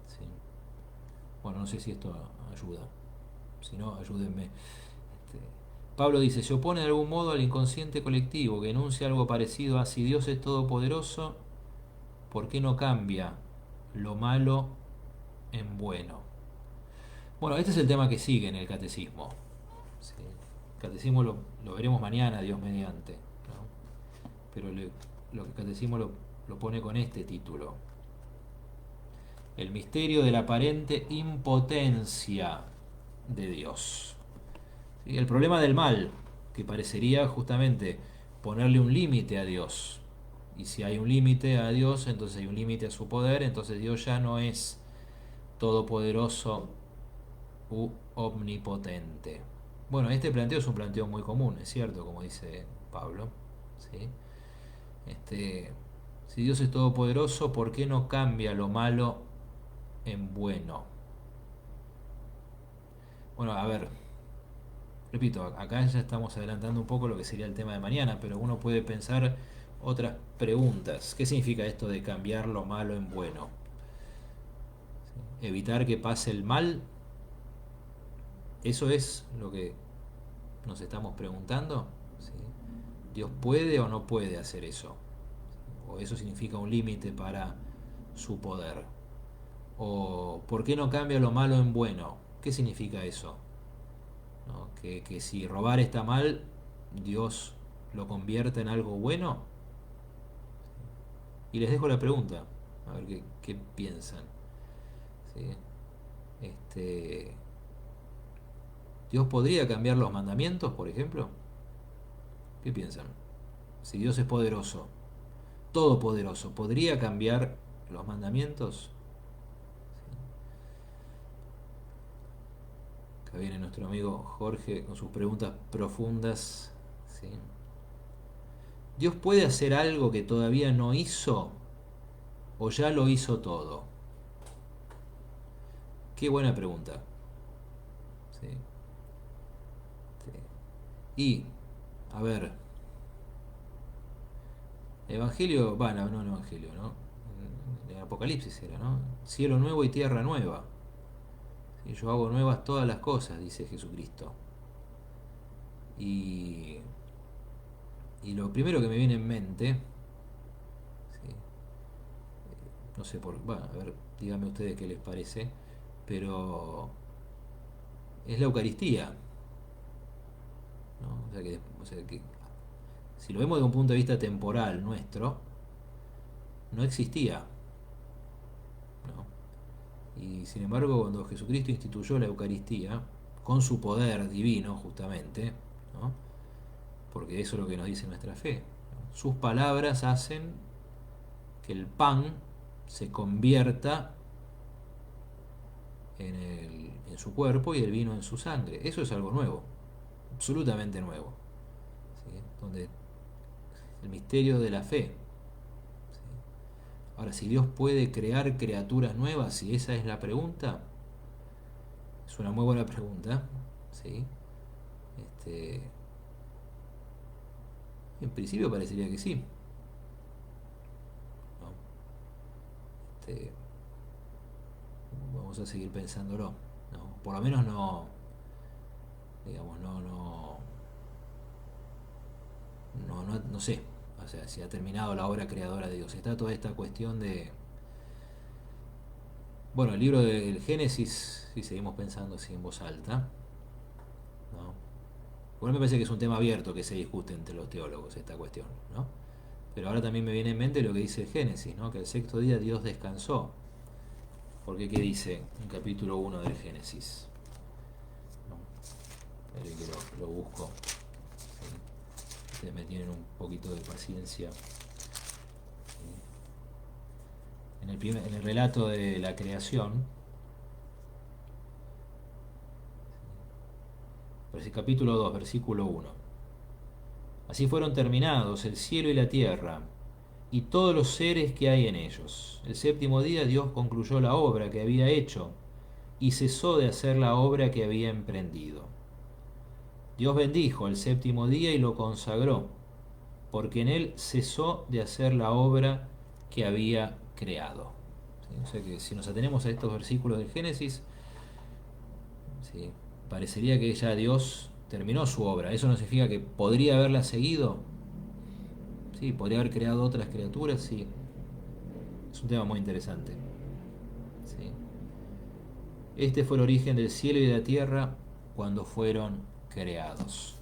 ¿Sí? Bueno, no sé si esto ayuda. Si no, ayúdenme. Pablo dice, se opone de algún modo al inconsciente colectivo que enuncia algo parecido a si Dios es todopoderoso, ¿por qué no cambia lo malo en bueno? Bueno, este es el tema que sigue en el catecismo. ¿Sí? El catecismo lo veremos mañana, Dios mediante, ¿no? Pero lo que el catecismo lo pone con este título. El misterio de la aparente impotencia de Dios. ¿Sí? El problema del mal, que parecería justamente ponerle un límite a Dios. Y si hay un límite a Dios, entonces hay un límite a su poder, entonces Dios ya no es todopoderoso u omnipotente. Bueno, este planteo es un planteo muy común, es cierto, como dice Pablo. ¿Sí? Si Dios es todopoderoso, ¿por qué no cambia lo malo en bueno? Bueno, a ver, repito, acá ya estamos adelantando un poco lo que sería el tema de mañana, pero uno puede pensar otras preguntas. ¿Qué significa esto de cambiar lo malo en bueno? Evitar que pase el mal, eso es lo que nos estamos preguntando. ¿Sí? ¿Dios puede o no puede hacer eso? ¿O eso significa un límite para su poder? ¿O por qué no cambia lo malo en bueno? ¿Qué significa eso? ¿No? Que si robar está mal, Dios lo convierte en algo bueno. Y les dejo la pregunta, a ver qué piensan. ¿Sí? Este, ¿Dios podría cambiar los mandamientos, por ejemplo? ¿Qué piensan? Si Dios es poderoso, todopoderoso, ¿podría cambiar los mandamientos? Acá viene nuestro amigo Jorge con sus preguntas profundas. ¿Sí? ¿Dios puede hacer algo que todavía no hizo o ya lo hizo todo? Qué buena pregunta. ¿Sí? Y, a ver, el Evangelio, bueno, no el Evangelio, ¿no? El Apocalipsis era, ¿no? Cielo nuevo y tierra nueva. ¿Sí? Yo hago nuevas todas las cosas, dice Jesucristo. Y, y lo primero que me viene en mente, ¿sí? No sé por, bueno, a ver, díganme ustedes qué les parece, pero es la Eucaristía, ¿no? O sea que si lo vemos desde un punto de vista temporal nuestro, no existía, ¿no? Y sin embargo, cuando Jesucristo instituyó la Eucaristía, con su poder divino justamente, ¿no? Porque eso es lo que nos dice nuestra fe, ¿no? Sus palabras hacen que el pan se convierta en su cuerpo y el vino en su sangre. Eso es algo nuevo, absolutamente nuevo, ¿sí? Donde el misterio de la fe. ¿Sí? Ahora, si Dios puede crear criaturas nuevas, si esa es la pregunta, es una muy buena pregunta. ¿Sí? Este, en principio parecería que sí, ¿no? Este, vamos a seguir pensándolo, ¿no? Por lo menos no, digamos, no sé, o sea, si ha terminado la obra creadora de Dios. Está toda esta cuestión de, bueno, el libro del Génesis, si seguimos pensando así en voz alta, ¿no? Igual me parece que es un tema abierto que se discute entre los teólogos esta cuestión, ¿no? Pero ahora también me viene en mente lo que dice el Génesis, ¿no? Que el sexto día Dios descansó. Porque ¿qué dice en capítulo 1 del Génesis? ¿No? Esperen que lo busco. ¿Sí? Ustedes me tienen un poquito de paciencia. ¿Sí? En el relato de la creación, ¿sí? Capítulo 2, versículo 1. Así fueron terminados el cielo y la tierra, y todos los seres que hay en ellos. El séptimo día Dios concluyó la obra que había hecho, y cesó de hacer la obra que había emprendido. Dios bendijo el séptimo día y lo consagró, porque en él cesó de hacer la obra que había creado. ¿Sí? O sea que si nos atenemos a estos versículos del Génesis, ¿sí? Parecería que ya Dios terminó su obra. ¿Eso no significa que podría haberla seguido? Sí, podría haber creado otras criaturas, sí. Es un tema muy interesante. ¿Sí? Este fue el origen del cielo y de la tierra cuando fueron creados.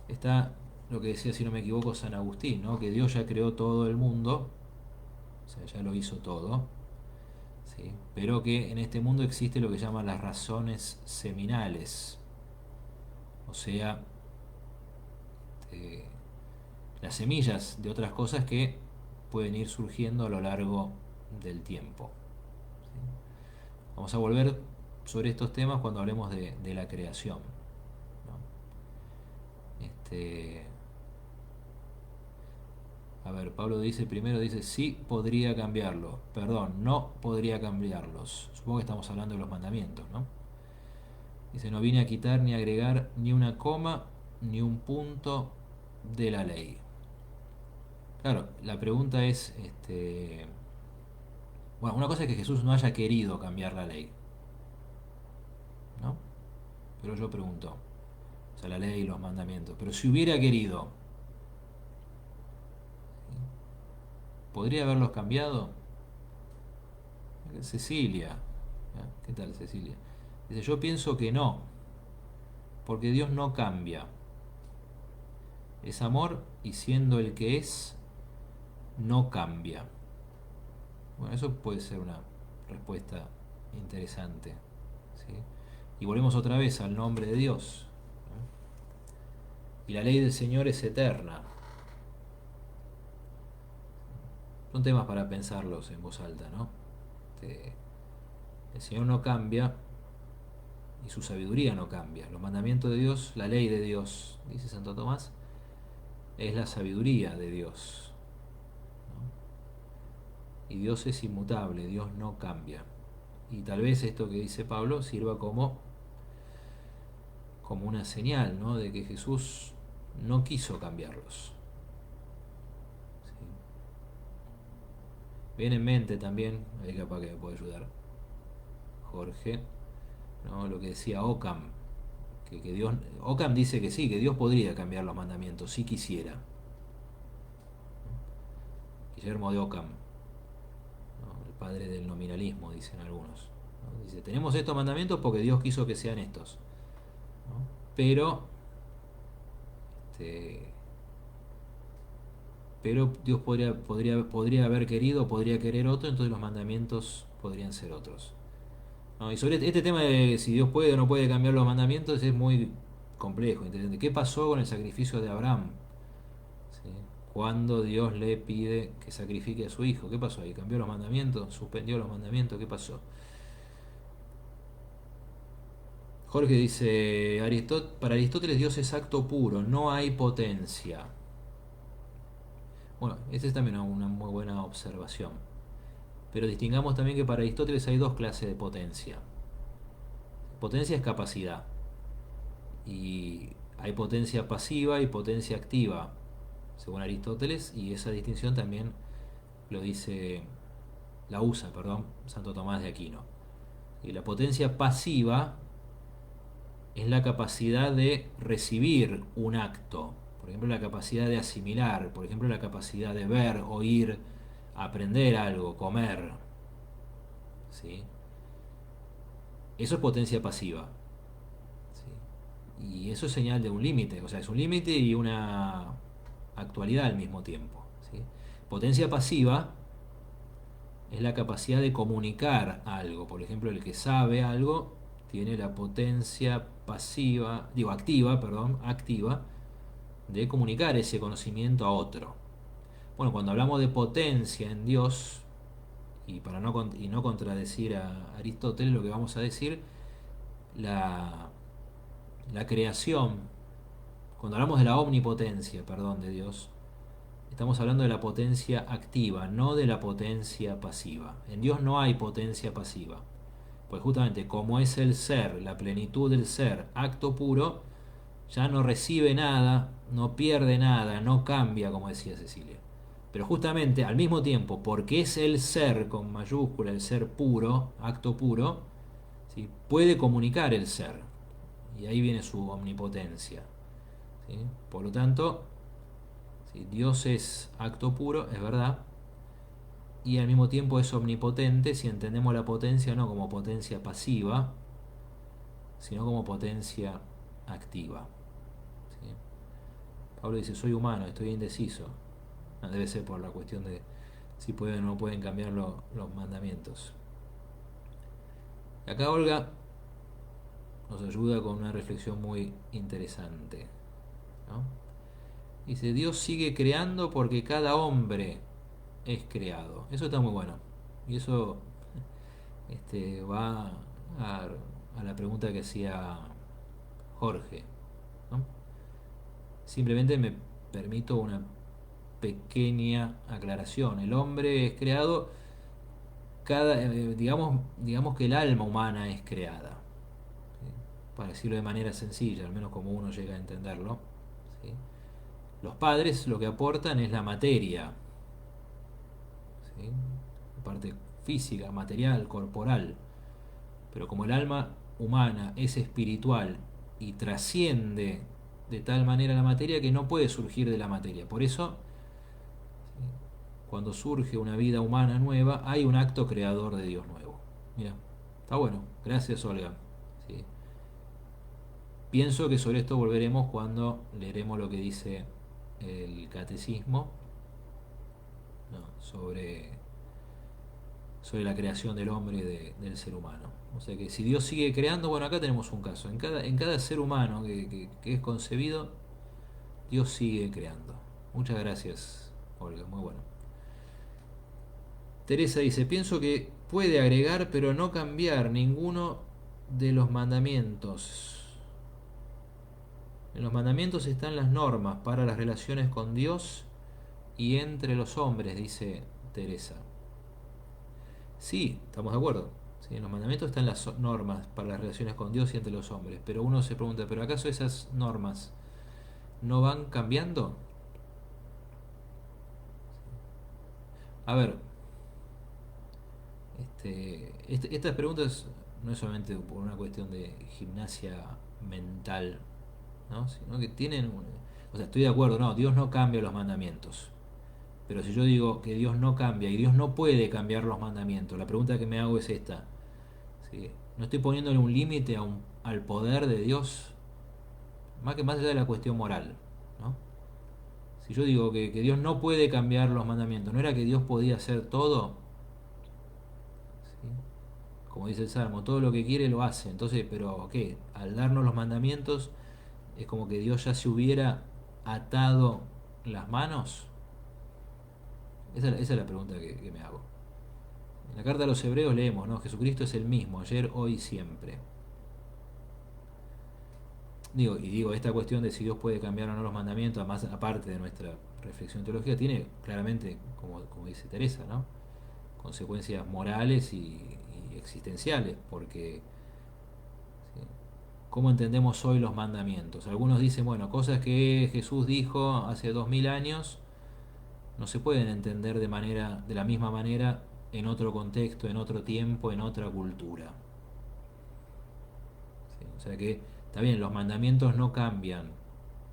Está lo que decía, si no me equivoco, San Agustín, ¿no? Que Dios ya creó todo el mundo, o sea, ya lo hizo todo, ¿sí? Pero que en este mundo existe lo que llaman las razones seminales, o sea, eh, las semillas de otras cosas que pueden ir surgiendo a lo largo del tiempo. ¿Sí? Vamos a volver sobre estos temas cuando hablemos de la creación, ¿no? A ver, Pablo dice, primero dice, sí podría cambiarlo. Perdón, no podría cambiarlos. Supongo que estamos hablando de los mandamientos, ¿no? Dice, no vine a quitar ni agregar ni una coma ni un punto de la ley. Claro, la pregunta es, bueno, una cosa es que Jesús no haya querido cambiar la ley, ¿no? Pero yo pregunto, o sea, la ley y los mandamientos, pero si hubiera querido, ¿podría haberlos cambiado? Cecilia, ¿eh? ¿Qué tal Cecilia? Dice, yo pienso que no, porque Dios no cambia. Es amor y siendo el que es, no cambia. Bueno, eso puede ser una respuesta interesante. ¿Sí? Y volvemos otra vez al nombre de Dios. ¿No? Y la ley del Señor es eterna. Son temas para pensarlos en voz alta, ¿no? El Señor no cambia y su sabiduría no cambia. Los mandamientos de Dios, la ley de Dios, dice Santo Tomás, es la sabiduría de Dios. ¿No? Y Dios es inmutable, Dios no cambia. Y tal vez esto que dice Pablo sirva como una señal, ¿no? De que Jesús no quiso cambiarlos. ¿Sí? Viene en mente también, ahí capaz que me puede ayudar Jorge, ¿no? Lo que decía Occam, que Dios, Occam dice que sí, que Dios podría cambiar los mandamientos si quisiera. Guillermo de Occam, ¿no? El padre del nominalismo, dicen algunos. ¿No? Dice, tenemos estos mandamientos porque Dios quiso que sean estos. ¿No? Pero, este, pero Dios podría haber querido, podría querer otro, entonces los mandamientos podrían ser otros. ¿No? Y sobre este tema de si Dios puede o no puede cambiar los mandamientos es muy complejo, interesante. ¿Qué pasó con el sacrificio de Abraham? ¿Sí? Cuando Dios le pide que sacrifique a su hijo, ¿qué pasó ahí? ¿Cambió los mandamientos? ¿Suspendió los mandamientos? ¿Qué pasó? Jorge dice, para Aristóteles Dios es acto puro, no hay potencia. Bueno, esa es también una muy buena observación. Pero distingamos también que para Aristóteles hay dos clases de potencia. Potencia es capacidad. Y hay potencia pasiva y potencia activa, según Aristóteles, y esa distinción también lo dice, la usa, perdón, Santo Tomás de Aquino. Y la potencia pasiva es la capacidad de recibir un acto, por ejemplo la capacidad de asimilar, por ejemplo la capacidad de ver, oír, aprender algo, comer, ¿sí? Eso es potencia pasiva, ¿sí? Y eso es señal de un límite, o sea, es un límite y una actualidad al mismo tiempo, ¿sí? Potencia pasiva es la capacidad de comunicar algo, por ejemplo el que sabe algo tiene la potencia pasiva, digo activa, perdón, activa, de comunicar ese conocimiento a otro. Bueno, cuando hablamos de potencia en Dios, y para no contradecir a Aristóteles, lo que vamos a decir, la, la creación, cuando hablamos de la omnipotencia, perdón, de Dios, estamos hablando de la potencia activa, no de la potencia pasiva. En Dios no hay potencia pasiva. Pues justamente como es el ser, la plenitud del ser, acto puro, ya no recibe nada, no pierde nada, no cambia, como decía Cecilia. Pero justamente al mismo tiempo, porque es el ser con mayúscula, el ser puro, acto puro, ¿sí? Puede comunicar el ser. Y ahí viene su omnipotencia. ¿Sí? Por lo tanto, ¿sí? Dios es acto puro, es verdad, y al mismo tiempo es omnipotente si entendemos la potencia no como potencia pasiva, sino como potencia activa. ¿Sí? Pablo dice, soy humano, estoy indeciso. No, debe ser por la cuestión de si pueden o no pueden cambiar los mandamientos. Acá Olga nos ayuda con una reflexión muy interesante, ¿no? Dice, Dios sigue creando porque cada hombre es creado. Eso está muy bueno. Y eso va a la pregunta que hacía Jorge, ¿no? Simplemente me permito una pequeña aclaración. El hombre es creado, digamos que el alma humana es creada, ¿sí? Para decirlo de manera sencilla, al menos como uno llega a entenderlo, ¿sí? Los padres lo que aportan es la materia, ¿sí? La parte física, material, corporal. Pero como el alma humana es espiritual y trasciende de tal manera la materia que no puede surgir de la materia. Por eso, ¿sí?, cuando surge una vida humana nueva, hay un acto creador de Dios nuevo. Mira, está bueno. Gracias, Olga. ¿Sí? Pienso que sobre esto volveremos cuando leeremos lo que dice el catecismo, ¿no?, sobre la creación del hombre y del ser humano. O sea que si Dios sigue creando, bueno, acá tenemos un caso. En cada ser humano que es concebido, Dios sigue creando. Muchas gracias, Olga, muy bueno. Teresa dice, pienso que puede agregar pero no cambiar ninguno de los mandamientos. En los mandamientos están las normas para las relaciones con Dios y entre los hombres, dice Teresa. Sí, estamos de acuerdo. Sí, en los mandamientos están las normas para las relaciones con Dios y entre los hombres. Pero uno se pregunta, ¿pero acaso esas normas no van cambiando? A ver, estas preguntas no es solamente por una cuestión de gimnasia mental, ¿no?, sino que tienen... O sea, estoy de acuerdo, no, Dios no cambia los mandamientos. Pero si yo digo que Dios no cambia y Dios no puede cambiar los mandamientos, la pregunta que me hago es esta. ¿Sí? No estoy poniéndole un límite al poder de Dios, más allá de la cuestión moral, ¿no? Si yo digo que Dios no puede cambiar los mandamientos, ¿no era que Dios podía hacer todo? ¿Sí? Como dice el Salmo, todo lo que quiere lo hace. Entonces, ¿pero qué? Al darnos los mandamientos, es como que Dios ya se hubiera atado las manos. Esa es la pregunta que me hago. En la carta a los Hebreos leemos, ¿no? Jesucristo es el mismo, ayer, hoy y siempre. Digo, esta cuestión de si Dios puede cambiar o no los mandamientos, además, aparte de nuestra reflexión teológica, tiene claramente, como dice Teresa, ¿no?, consecuencias morales y existenciales, porque ¿sí?, ¿cómo entendemos hoy los mandamientos? Algunos dicen, bueno, cosas que Jesús dijo hace 2000 años no se pueden entender de la misma manera en otro contexto, en otro tiempo, en otra cultura. ¿Sí? O sea que está bien, los mandamientos no cambian,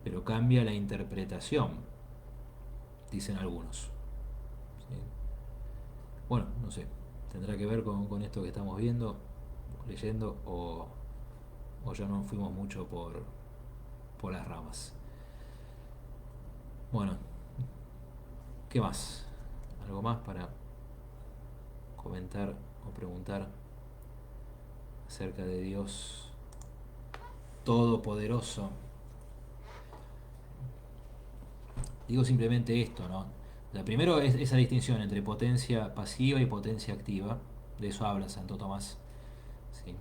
pero cambia la interpretación, dicen algunos. ¿Sí? Bueno, no sé, tendrá que ver con esto que estamos viendo, leyendo, o ya no fuimos mucho por las ramas. Bueno, ¿qué más? ¿Algo más para comentar o preguntar acerca de Dios Todopoderoso? Digo simplemente esto, ¿no? Primero es esa distinción entre potencia pasiva y potencia activa. De eso habla Santo Tomás. ¿Sí?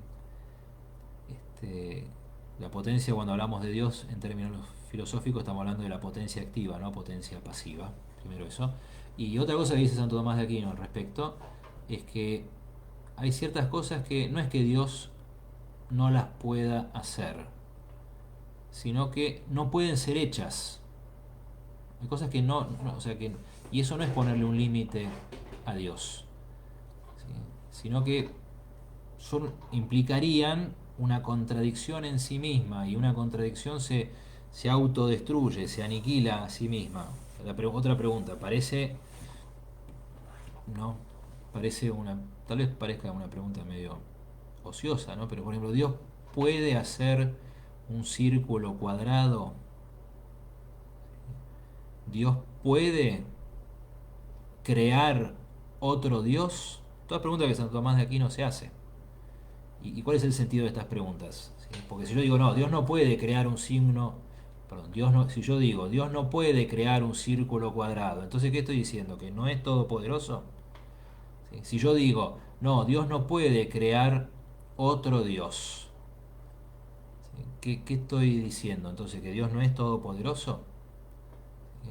La potencia, cuando hablamos de Dios en términos filosóficos, estamos hablando de la potencia activa, no potencia pasiva. Primero eso. Y otra cosa que dice Santo Tomás de Aquino al respecto es que hay ciertas cosas que no es que Dios no las pueda hacer, sino que no pueden ser hechas. Hay cosas que o sea que, y eso no es ponerle un límite a Dios, ¿sí?, sino que implicarían una contradicción en sí misma, y una contradicción se autodestruye, se aniquila a sí misma. Otra pregunta, ¿no? Tal vez parezca una pregunta medio ociosa, ¿no? Pero por ejemplo, ¿Dios puede hacer un círculo cuadrado? ¿Dios puede crear otro Dios? Todas preguntas que Santo Tomás de Aquino se hace. ¿Y cuál es el sentido de estas preguntas? ¿Sí? Porque si yo digo, no, Dios no puede crear un signo, perdón, si yo digo, Dios no puede crear un círculo cuadrado, entonces ¿qué estoy diciendo? ¿Que no es todopoderoso? ¿Sí? Si yo digo, no, Dios no puede crear otro Dios, ¿sí?, ¿qué estoy diciendo? Entonces, ¿que Dios no es todopoderoso? ¿Sí?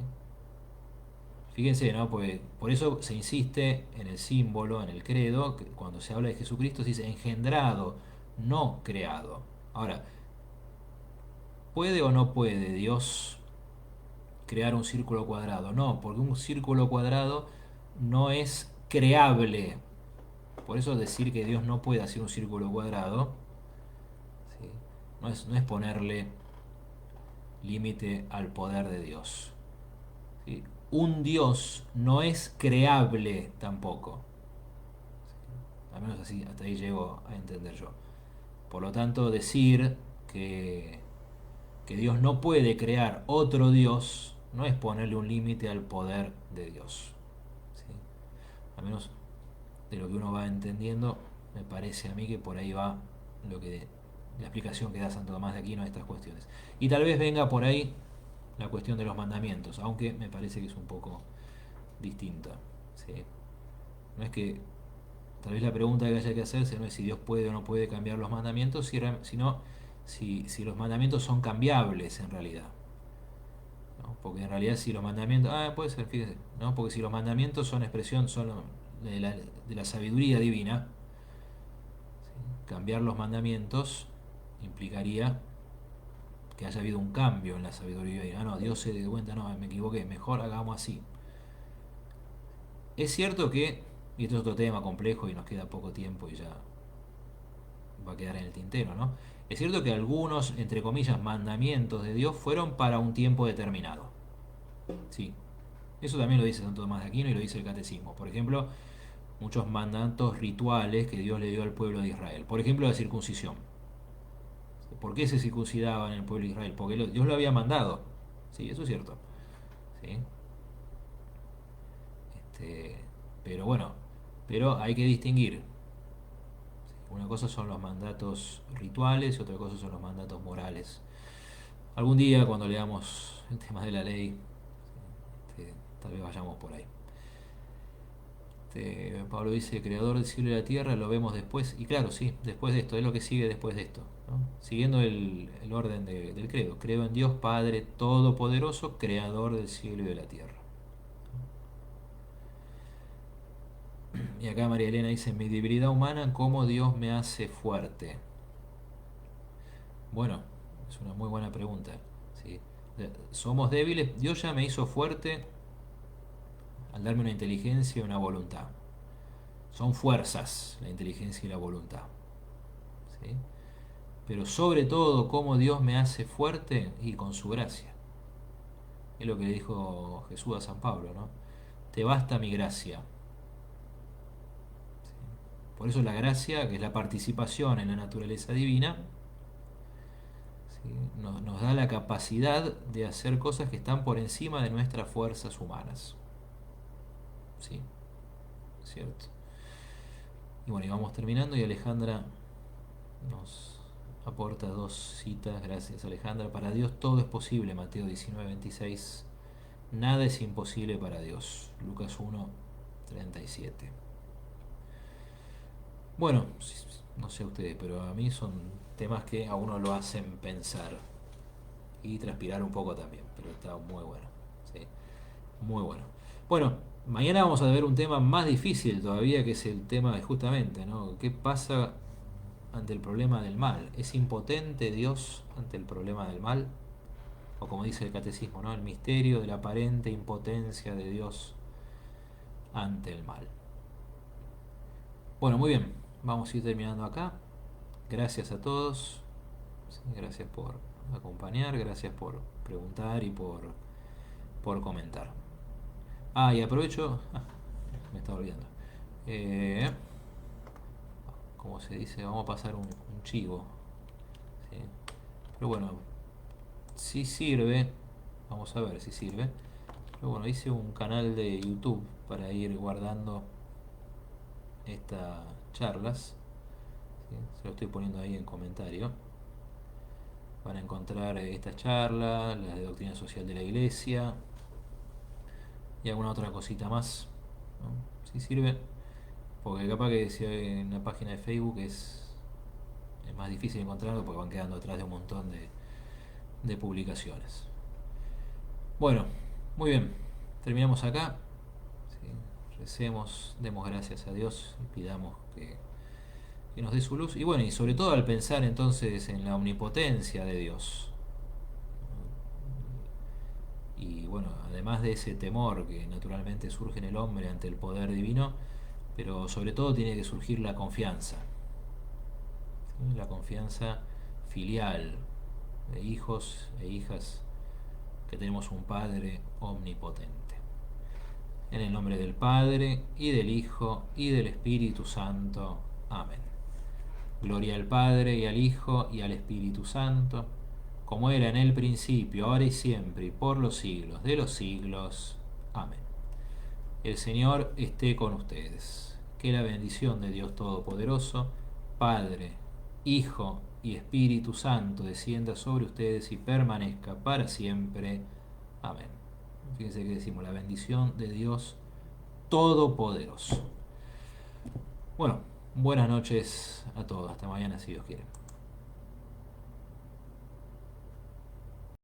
Fíjense, ¿no? Porque por eso se insiste en el símbolo, en el credo, que cuando se habla de Jesucristo se dice engendrado, no creado. Ahora, ¿puede o no puede Dios crear un círculo cuadrado. No, porque un círculo cuadrado no es creable. Por eso decir que Dios no puede hacer un círculo cuadrado, ¿sí? No es ponerle límite al poder de Dios, ¿sí? Un Dios no es creable tampoco. Al menos así, hasta ahí llego a entender yo. Por lo tanto, decir que Dios no puede crear otro Dios no es ponerle un límite al poder de Dios, ¿sí? Al menos de lo que uno va entendiendo, me parece a mí que por ahí va la explicación que da Santo Tomás de Aquino a estas cuestiones. Y tal vez venga por ahí la cuestión de los mandamientos, aunque me parece que es un poco distinta, ¿sí? No es que, tal vez la pregunta que haya que hacerse no es si Dios puede o no puede cambiar los mandamientos, sino si los mandamientos son cambiables en realidad, ¿no? Porque en realidad si los mandamientos, puede ser, fíjese, ¿no? Porque si los mandamientos son expresión solo de la sabiduría divina, ¿sí? Cambiar los mandamientos implicaría que haya habido un cambio en la sabiduría divina. No, Dios se dio cuenta, no, me equivoqué, mejor hagamos así. Es cierto que, y esto es otro tema complejo y nos queda poco tiempo y ya va a quedar en el tintero, ¿no? Es cierto que algunos, entre comillas, mandamientos de Dios fueron para un tiempo determinado. Sí, eso también lo dice Santo Tomás de Aquino y lo dice el Catecismo. Por ejemplo, muchos mandatos rituales que Dios le dio al pueblo de Israel. Por ejemplo, la circuncisión. ¿Por qué se circuncidaban en el pueblo de Israel? Porque Dios lo había mandado. Sí, eso es cierto. ¿Sí? Pero bueno, pero hay que distinguir. Una cosa son los mandatos rituales y otra cosa son los mandatos morales. Algún día cuando leamos el tema de la ley, tal vez vayamos por ahí. Pablo dice, creador del cielo y la tierra, lo vemos después. Y claro, sí, después de esto, es lo que sigue después de esto, ¿no? Siguiendo el orden del credo. Creo en Dios Padre Todopoderoso, creador del cielo y de la tierra. Y acá María Elena dice, mi debilidad humana, ¿cómo Dios me hace fuerte? Bueno, es una muy buena pregunta, ¿sí? Somos débiles, Dios ya me hizo fuerte al darme una inteligencia y una voluntad. Son fuerzas la inteligencia y la voluntad, ¿sí? Pero sobre todo, ¿cómo Dios me hace fuerte? Y con su gracia. Es lo que le dijo Jesús a San Pablo, ¿no? Te basta mi gracia. Por eso la gracia, que es la participación en la naturaleza divina, ¿sí? Nos da la capacidad de hacer cosas que están por encima de nuestras fuerzas humanas. ¿Sí? ¿Cierto? Y bueno, y vamos terminando y Alejandra nos aporta dos citas. Gracias, Alejandra. Para Dios todo es posible, Mateo 19:26. Nada es imposible para Dios, Lucas 1:37. Bueno, no sé ustedes, pero a mí son temas que a uno lo hacen pensar y transpirar un poco también, pero está muy bueno, ¿sí? Muy bueno. Bueno, mañana vamos a ver un tema más difícil todavía, que es el tema de justamente, ¿no? ¿Qué pasa ante el problema del mal? ¿Es impotente Dios ante el problema del mal? O como dice el catecismo, ¿no? El misterio de la aparente impotencia de Dios ante el mal. Bueno, muy bien. Vamos a ir terminando acá. Gracias a todos. Sí, gracias por acompañar, gracias por preguntar y por comentar. Y aprovecho. Me estaba olvidando. Como se dice, vamos a pasar un chivo. ¿Sí? Pero bueno, si sirve. Vamos a ver si sirve. Pero bueno, hice un canal de YouTube para ir guardando estas charlas, ¿sí? Se lo estoy poniendo ahí en comentario. Van a encontrar estas charlas, las de doctrina social de la iglesia y alguna otra cosita más, ¿no? Si sirve, porque capaz que si hay en la página de Facebook es más difícil encontrarlo porque van quedando atrás de un montón de publicaciones. Bueno, muy bien, terminamos acá. Recemos, demos gracias a Dios y pidamos que nos dé su luz. Y bueno, y sobre todo al pensar entonces en la omnipotencia de Dios Y bueno, además de ese temor que naturalmente surge en el hombre ante el poder divino, pero sobre todo tiene que surgir la confianza, ¿sí? La confianza filial de hijos e hijas que tenemos un Padre omnipotente. En el nombre del Padre, y del Hijo, y del Espíritu Santo. Amén. Gloria al Padre, y al Hijo, y al Espíritu Santo, como era en el principio, ahora y siempre, y por los siglos de los siglos. Amén. El Señor esté con ustedes. Que la bendición de Dios Todopoderoso, Padre, Hijo y Espíritu Santo descienda sobre ustedes y permanezca para siempre. Amén. Fíjense que decimos la bendición de Dios Todopoderoso. Bueno, buenas noches a todos. Hasta mañana si Dios quiere.